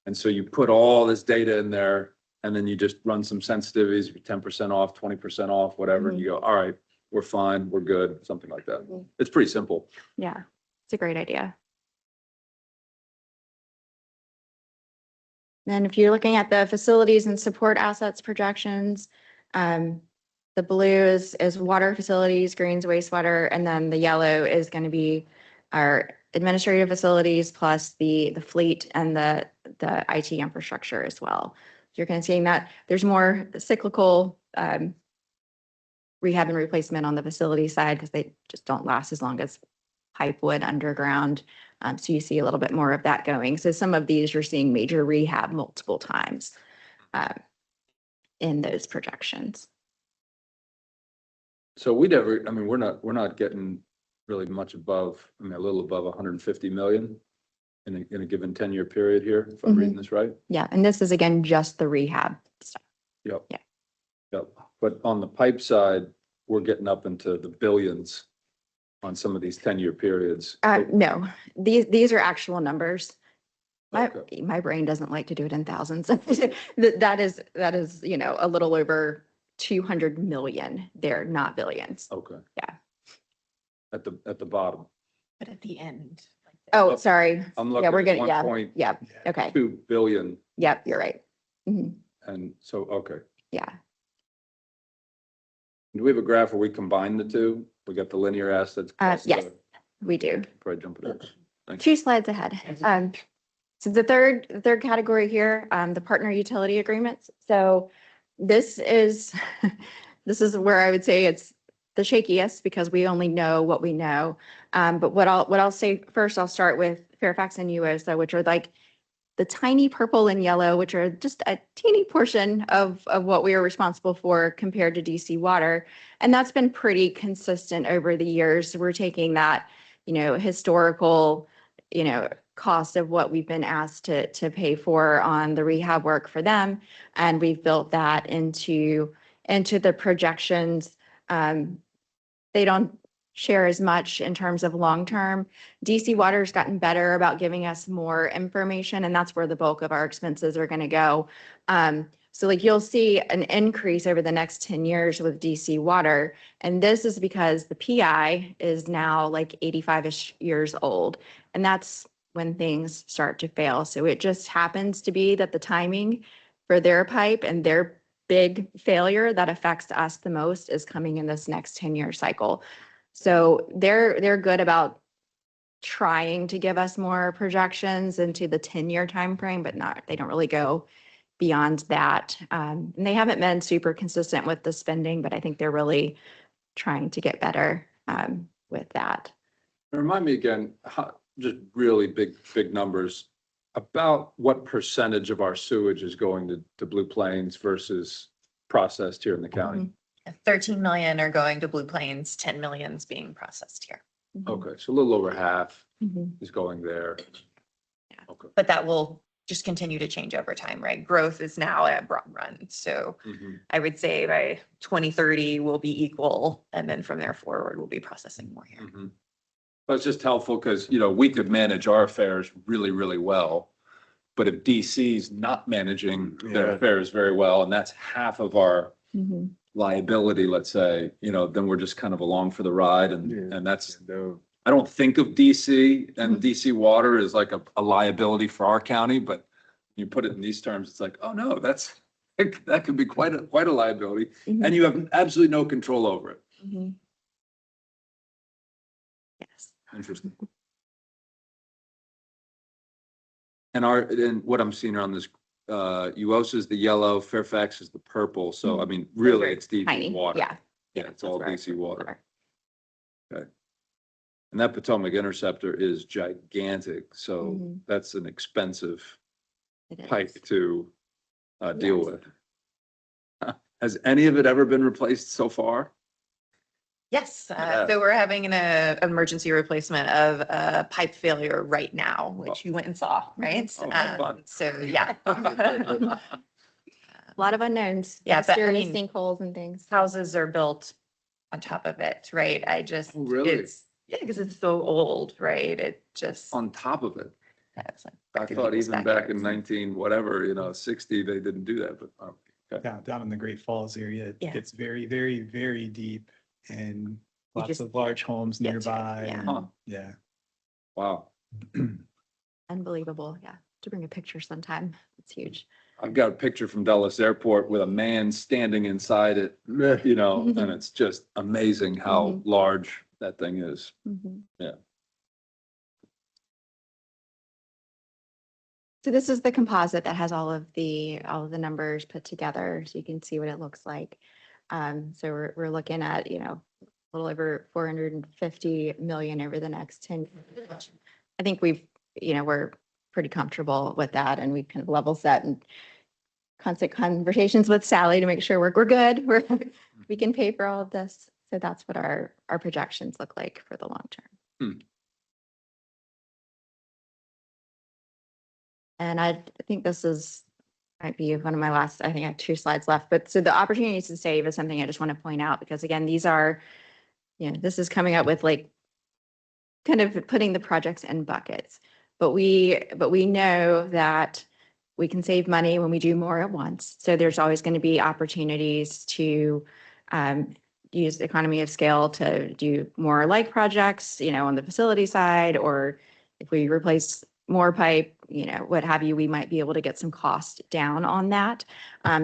And so you put all this data in there, and then you just run some sensitivities, 10% off, 20% off, whatever. And you go, all right, we're fine, we're good, something like that. It's pretty simple. Yeah, it's a great idea. Then if you're looking at the facilities and support assets projections, the blue is water facilities, green's wastewater, and then the yellow is going to be our administrative facilities plus the fleet and the IT infrastructure as well. You're going to see that there's more cyclical rehab and replacement on the facility side because they just don't last as long as pipe would underground. So you see a little bit more of that going. So some of these you're seeing major rehab multiple times in those projections. So we're not getting really much above, a little above 150 million in a given 10-year period here, if I'm reading this right. Yeah, and this is again just the rehab stuff. Yep. Yeah. Yep. But on the pipe side, we're getting up into the billions on some of these 10-year periods. No, these are actual numbers. Okay. My brain doesn't like to do it in thousands. That is, a little over 200 million. They're not billions. Okay. Yeah. At the bottom. But at the end, like Oh, sorry. I'm Yeah, we're looking gonna, at yeah, 1.2 yep, okay, billion. yep, you're right. Mhm, And so, okay. yeah. Do we have a graph where we combine the two? We got the linear assets. plus Yes, the- we do. Probably jump it. Thanks. 2 slides ahead. So the third category here, the partner utility agreements. So this is, this is where I would say it's the shakiest because we only know what we know. But what I'll say first, I'll start with Fairfax and UOSA, which are like the tiny purple and yellow, which are just a teeny portion of what we are responsible for compared to DC Water. And that's been pretty consistent over the years. We're taking that, historical, cost of what we've been asked to pay for on the rehab work for them. And we've built that into the projections. They don't share as much in terms of long-term. DC Water's gotten better about giving us more information, and that's where the bulk of our expenses are going to go. So like you'll see an increase over the next 10 years with DC Water. And this is because the PI is now like 85-ish years old. And that's when things start to fail. So it just happens to be that the timing for their pipe and their big failure that affects us the most is coming in this next 10-year cycle. So they're good about trying to give us more projections into the 10-year timeframe, but they don't really go beyond that. And they haven't been super consistent with the spending, but I think they're really trying to get better with that. Remind me again, just really big numbers, about what percentage of our sewage is going to Blue Plains versus processed here in the county? 13 million are going to Blue Plains, 10 million's being processed here. Okay, so a little over half Mhm. is going there. Yeah. Okay. But that will just continue to change over time, right? Growth is now at a broad run. So Mhm. I would say by 2030 will be equal. And then from there forward, we'll be processing more here. Mhm. But it's just helpful because, we could manage our affairs really, really well. But if DC's not managing their Yeah. affairs very well, and that's half of our Mhm. liability, let's say, then we're just kind of along for the ride and, Yeah. and that's, No, I don't think of DC Mm-hmm. and DC Water as like a liability for our county, but you put it in these terms, it's like, oh no, that could be quite a liability. Mhm. And you have absolutely no control over it. Mhm. Yes. Interesting. And what I'm seeing on this, UOSA is the yellow, Fairfax is the purple. So I mean, really, it's DC Tiny, Water. yeah. Yeah, it's all That's DC where- Water. And that Potomac Interceptor is gigantic. So Mhm. that's an expensive It is. pipe to deal Yes. with. Has any of it ever been replaced so far? Yes, Yeah. so we're having an emergency replacement of a pipe failure right now, which you went and saw, right? Oh, how fun. So, yeah. A lot of unknowns. Yeah, but I Mysterious mean- sinkholes and things. Houses are built on top of it, right? Oh, really? Yeah, because it's so old, right? It just. On top of it? it's like I back to thought people's even back in backyards. 19, whatever, 60, they didn't do that, but. Down in the Great Falls area, it Yeah. gets very, very, very deep and You lots just of large homes get to it, nearby. yeah. and- Huh. Yeah. Wow. Unbelievable. Yeah. To bring a picture sometime. It's huge. I've got a picture from Dulles Airport with a man standing inside it, meh. and it's just amazing how large that thing is. Mhm. Yeah. So this is the composite that has all of the numbers put together, so you can see what it looks like. So we're looking at, a little over 450 million over the next 10 years. I think we're pretty comfortable with that, and we kind of level set and constant conversations with Sally to make sure we're good. We can pay for all of this. So that's what our projections look like for the long term. And I think this might be one of my last, I think I have 2 slides left, but so the opportunities to save is something I just want to point out because again, these are, this is coming up with like kind of putting the projects in buckets. But we know that we can save money when we do more at once. So there's always going to be opportunities to use the economy of scale to do more like projects, on the facility side or if we replace more pipe, what have you, we might be able to get some cost down on that.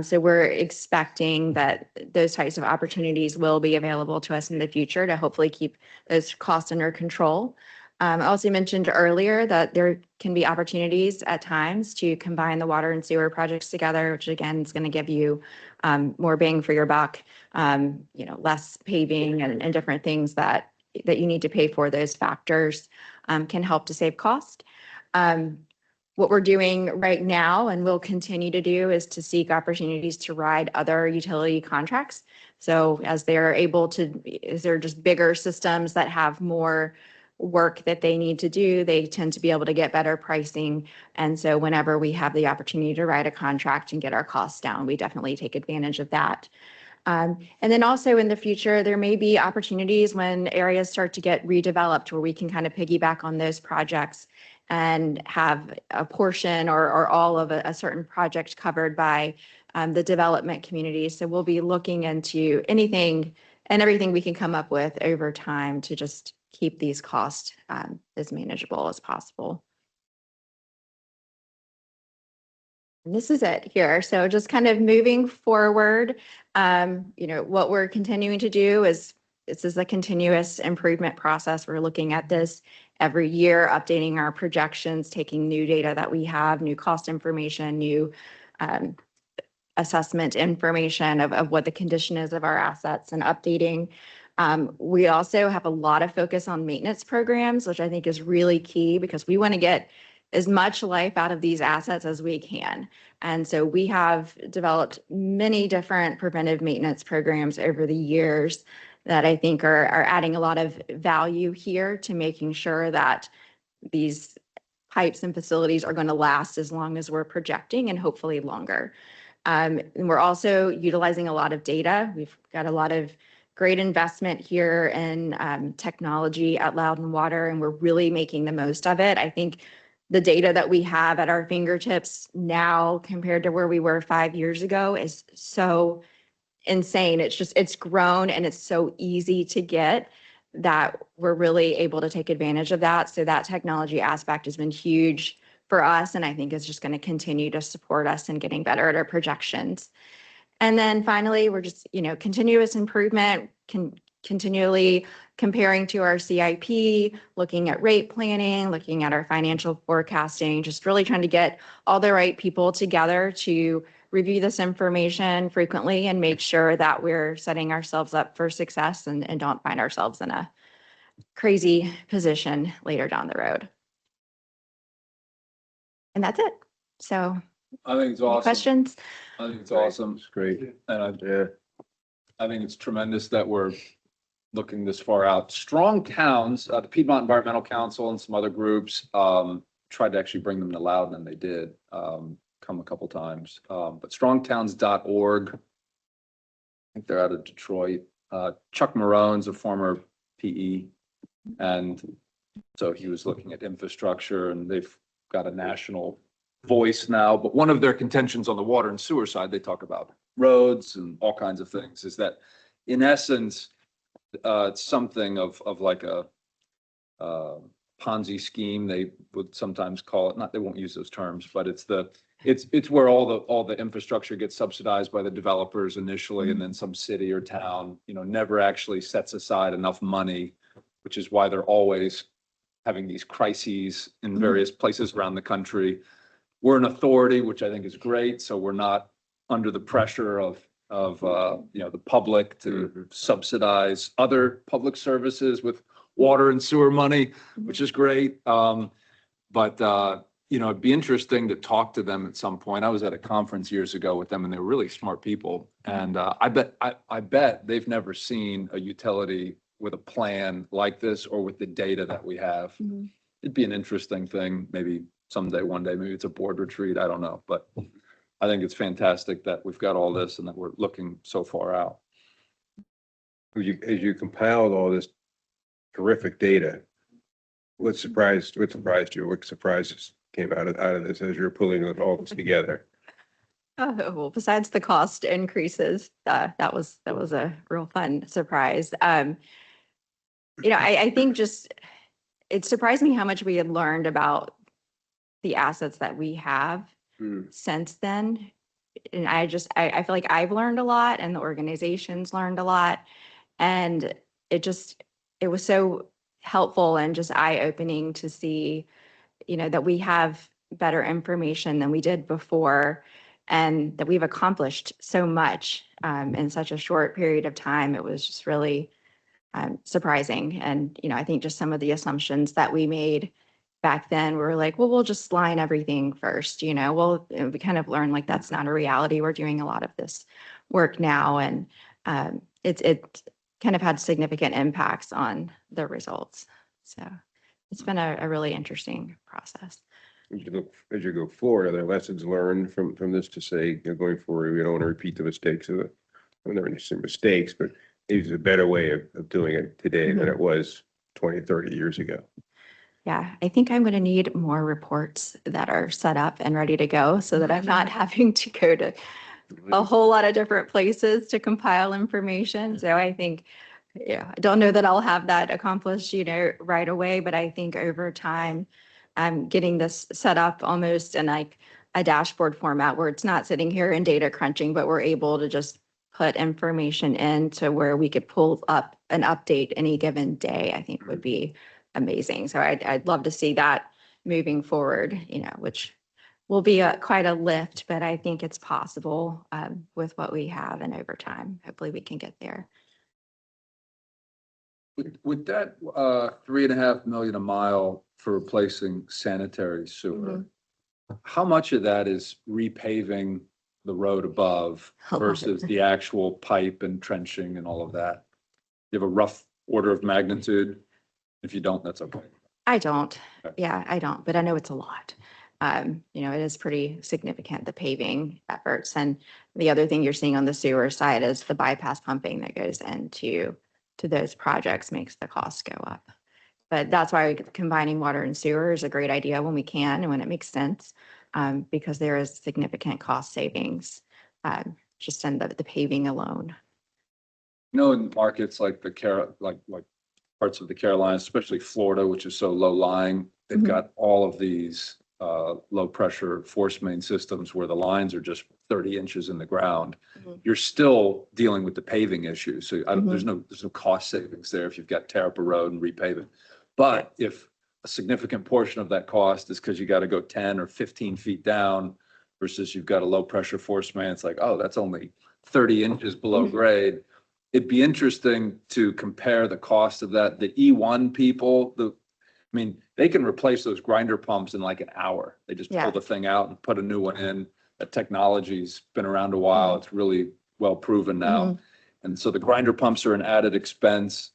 So we're expecting that those types of opportunities will be available to us in the future to hopefully keep those costs under control. I also mentioned earlier that there can be opportunities at times to combine the water and sewer projects together, which again is going to give you more bang for your buck, less paving and different things that you need to pay for. Those factors can help to save cost. What we're doing right now and will continue to do is to seek opportunities to ride other utility contracts. So as they're just bigger systems that have more work that they need to do, they tend to be able to get better pricing. And so whenever we have the opportunity to write a contract and get our costs down, we definitely take advantage of that. And then also in the future, there may be opportunities when areas start to get redeveloped where we can kind of piggyback on those projects and have a portion or all of a certain project covered by the development community. So we'll be looking into anything and everything we can come up with over time to just keep these costs as manageable as possible. And this is it here. So just kind of moving forward, what we're continuing to do is this is a continuous improvement process. We're looking at this every year, updating our projections, taking new data that we have, new cost information, new assessment information of what the condition is of our assets and updating. We also have a lot of focus on maintenance programs, which I think is really key because we want to get as much life out of these assets as we can. And so we have developed many different preventive maintenance programs over the years that I think are adding a lot of value here to making sure that these pipes and facilities are going to last as long as we're projecting and hopefully longer. And we're also utilizing a lot of data. We've got a lot of great investment here in technology at Loudoun Water, and we're really making the most of it. I think the data that we have at our fingertips now compared to where we were 5 years ago is so insane. It's grown and it's so easy to get that we're really able to take advantage of that. So that technology aspect has been huge for us. And I think is just going to continue to support us in getting better at our projections. And then finally, we're just, continuous improvement, continually comparing to our CIP, looking at rate planning, looking at our financial forecasting, just really trying to get all the right people together to review this information frequently and make sure that we're setting ourselves up for success and don't find ourselves in a crazy position later down the road. And that's it. So I think it's any awesome. questions? I think it's awesome. It's great. And Yeah. I think it's tremendous that we're looking this far out. Strong Towns, the Piedmont Environmental Council and some other groups tried to actually bring them to Loudoun, and they did come a couple times. But strongtowns.org, I think they're out of Detroit. Chuck Marone's a former PE, and so he was looking at infrastructure, and they've got a national voice now. But one of their contentions on the water and sewer side, they talk about roads and all kinds of things, is that in essence, it's something of like a Ponzi scheme. They would sometimes call it, they won't use those terms, but it's where all the infrastructure gets subsidized by the developers initially, and then some city or town, never actually sets aside enough money, which is why they're always having these crises in various places around the country. We're an authority, which I think is great. So we're not under the pressure of the public to subsidize other public services with water and sewer money, which is great. But it'd be interesting to talk to them at some point. I was at a conference years ago with them, and they were really smart people. And I bet they've never seen a utility with a plan like this or with the data that we have. It'd be an interesting thing, maybe someday, one day, maybe it's a board retreat. I don't know, but I think it's fantastic that we've got all this and that we're looking so far out. As you compiled all this terrific data, what surprised you? What surprises came out of this as you're pulling all this together? Oh, well, besides the cost increases, that was a real fun surprise. I think just it surprised me how much we had learned about the assets that we have Hmm. since then. And I feel like I've learned a lot and the organization's learned a lot. And it was so helpful and just eye-opening to see, that we have better information than we did before and that we've accomplished so much in such a short period of time. It was just really surprising. And, I think just some of the assumptions that we made back then were like, well, we'll just line everything first, we kind of learned like that's not a reality. We're doing a lot of this work now. And it kind of had significant impacts on the results. So it's been a really interesting process. As you go forward, are there lessons learned from this to say, going forward, we don't want to repeat the mistakes of well, never necessarily mistakes, but maybe there's a better way of doing it today than it was 20, 30 years ago. Yeah, I think I'm going to need more reports that are set up and ready to go so that I'm not having to go to a whole lot of different places to compile information. So I think, I don't know that I'll have that accomplished, right away, but I think over time, I'm getting this set up almost in like a dashboard format where it's not sitting here in data crunching, but we're able to just put information into where we could pull up an update any given day, I think would be amazing. So I'd love to see that moving forward, which will be quite a lift, but I think it's possible with what we have and over time. Hopefully we can get there. With that, 3.5 million a mile for replacing sanitary sewer, how much of that is repaving the road above A lot. versus the actual pipe and trenching and all of that? You have a rough order of magnitude? If you don't, that's okay. I don't. Okay. Yeah, I don't, but I know it's a lot. It is pretty significant, the paving efforts. And the other thing you're seeing on the sewer side is the bypass pumping that goes into those projects makes the cost go up. But that's why combining water and sewer is a great idea when we can and when it makes sense, because there is significant cost savings just in the paving alone. In markets like like parts of the Carolinas, especially Florida, which is so low lying, they've Mhm. got all of these low pressure force main systems where the lines are just 30 inches in the ground. Mhm. You're still dealing with the paving issue. So Mhm. there's no cost savings there if you've got tear up a road and repave it. But if a significant portion of that cost is because you got to go 10 or 15 feet down versus you've got a low pressure force main, it's like, oh, that's only 30 inches below Mhm. grade. It'd be interesting to compare the cost of that. The E1 people, they can replace those grinder pumps in like an hour. They just Yeah. pull the thing out and put a new one in. That technology's been around a while. It's really well proven now. And so the grinder pumps are an added expense.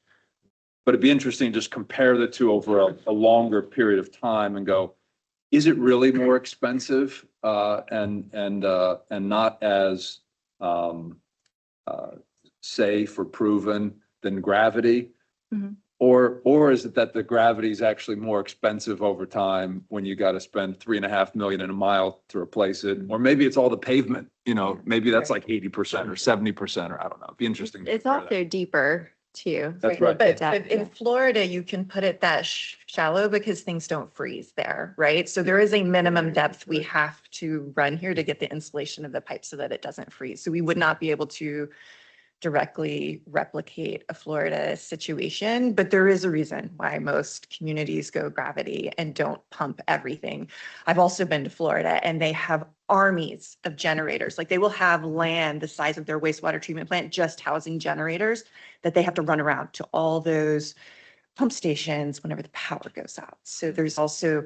But it'd be interesting to just compare the two over a longer period of time and go, is it really more expensive and not as safe or proven than gravity? Mhm. Or is it that the gravity is actually more expensive over time when you got to spend 3.5 million in a mile to replace it? Or maybe it's all the pavement, maybe that's like 80% or 70%, or I don't know. It'd be interesting. to It's compare also deeper too. That's right. But Depth, in yeah. Florida, you can put it that shallow because things don't freeze there, right? So there is a minimum depth we have to run here to get the insulation of the pipe so that it doesn't freeze. So we would not be able to directly replicate a Florida situation, but there is a reason why most communities go gravity and don't pump everything. I've also been to Florida and they have armies of generators. Like they will have land the size of their wastewater treatment plant just housing generators that they have to run around to all those pump stations whenever the power goes out. So there's also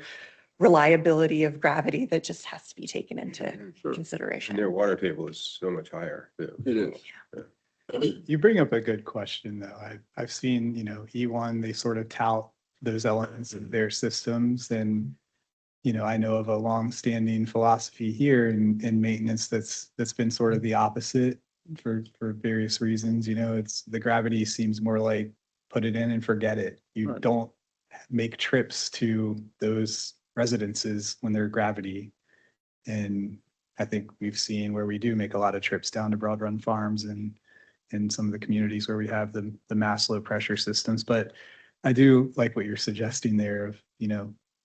reliability of gravity that just has to be taken into Sure. And consideration. their water table is so much higher. Too. It is. You bring up a good question, though. I've seen, E1, they sort of tout those elements of their systems. And, I know of a longstanding philosophy here in maintenance that's been sort of the opposite for various reasons. It's the gravity seems more like put it in and forget it. You Right. don't make trips to those residences when they're gravity. And I think we've seen where we do make a lot of trips down to Broad Run Farms and in some of the communities where we have the mass low pressure systems. But I do like what you're suggesting there of,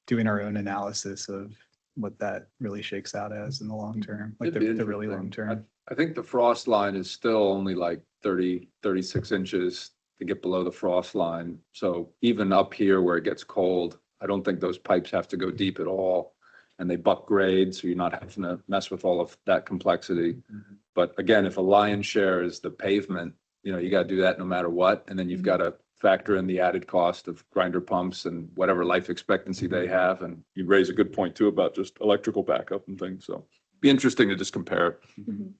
doing our own analysis of what that really shakes out as in the long term, like It'd be the really long interesting. term. I think the frost line is still only like 30, 36 inches to get below the frost line. So even up here where it gets cold, I don't think those pipes have to go deep at all. And they buck grade, so you're not having to mess with all of that complexity. But again, if a lion's share is the pavement, you got to do that no matter what. And then you've got to factor in the added cost of grinder pumps and whatever life expectancy they have. And you raise a good point too about just electrical backup and things. So be interesting to just compare it. Mhm.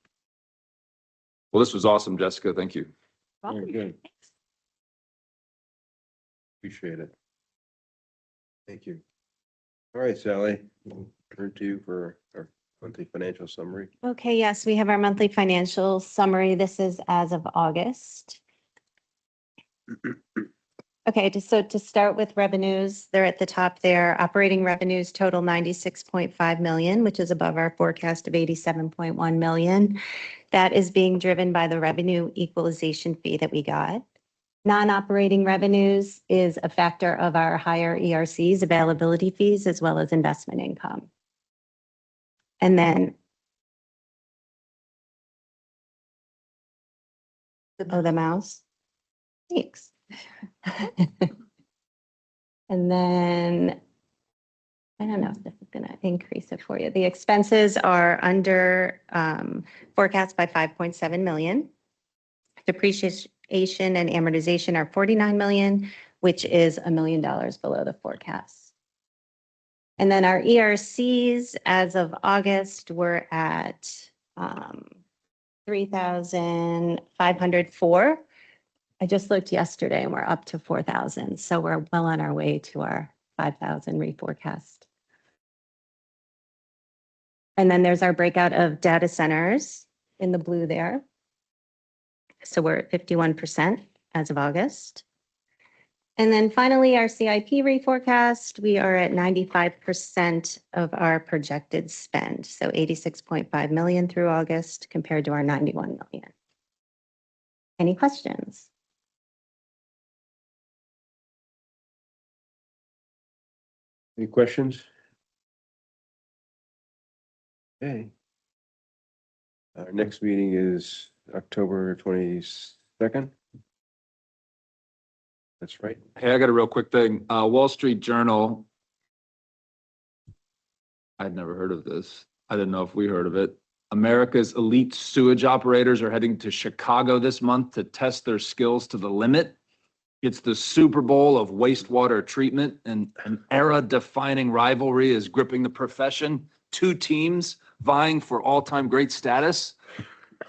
Well, this was awesome, Jessica. Thank you. Welcome. good. Appreciate it. Thank you. All right, Sally, we'll turn to you for our monthly financial summary. Okay, yes, we have our monthly financial summary. This is as of August. Okay, so to start with revenues, they're at the top there. Operating revenues total 96.5 million, which is above our forecast of 87.1 million. That is being driven by the revenue equalization fee that we got. Non-operating revenues is a factor of our higher ERCs, availability fees, as well as investment income. And then the mouse. Thanks. And then, I don't know if this is gonna increase it for you. The expenses are under forecast by 5.7 million. Depreciation and amortization are 49 million, which is $1 million below the forecast. And then our ERCs as of August were at 3,504. I just looked yesterday and we're up to 4,000. So we're well on our way to our 5,000 reforecast. And then there's our breakout of data centers in the blue there. So we're at 51% as of August. And then finally, our CIP reforecast, we are at 95% of our projected spend. So 86.5 million through August compared to our 91 million. Any questions? Any questions? Okay. Our next meeting is October 22nd. That's right. Hey, I got a real quick thing. Wall Street Journal. I'd never heard of this. I didn't know if we heard of it. America's elite sewage operators are heading to Chicago this month to test their skills to the limit. It's the Super Bowl of wastewater treatment, and an era-defining rivalry is gripping the profession. Two teams vying for all-time great status.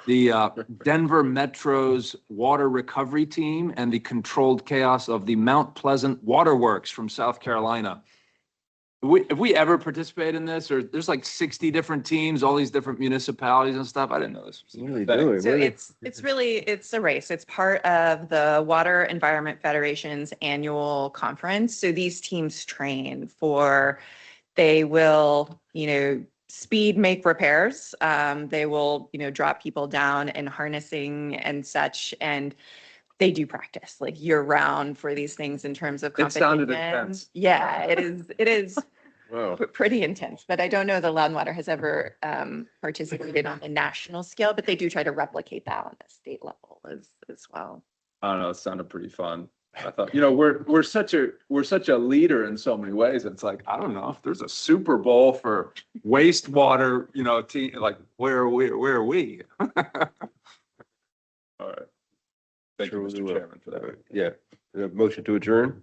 The Denver Metro's water recovery team and the controlled chaos of the Mount Pleasant Waterworks from South Carolina. Have we ever participated in this? Or there's like 60 different teams, all these different municipalities and stuff? I didn't know this. What are they doing? So What are they- it's a race. It's part of the Water Environment Federation's annual conference. So these teams train they will, speed make repairs. They will, drop people down and harnessing and such. And they do practice like year round for these things in terms of It competition. sounded intense. Yeah, it is Wow. pretty intense, but I don't know that Loudwater has ever participated on a national scale, but they do try to replicate that on the state level as well. I don't know, it sounded pretty fun. I thought, we're such a leader in so many ways. It's like, I don't know if there's a Super Bowl for wastewater, team, like where are we? All right. Thank you, Sure Mr. we will. Chairman, for that. Yeah. Motion to adjourn?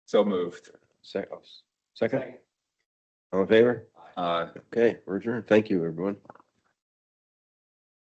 So moved. Second? All in favor? Uh, Okay, we're adjourned. Thank you, everyone.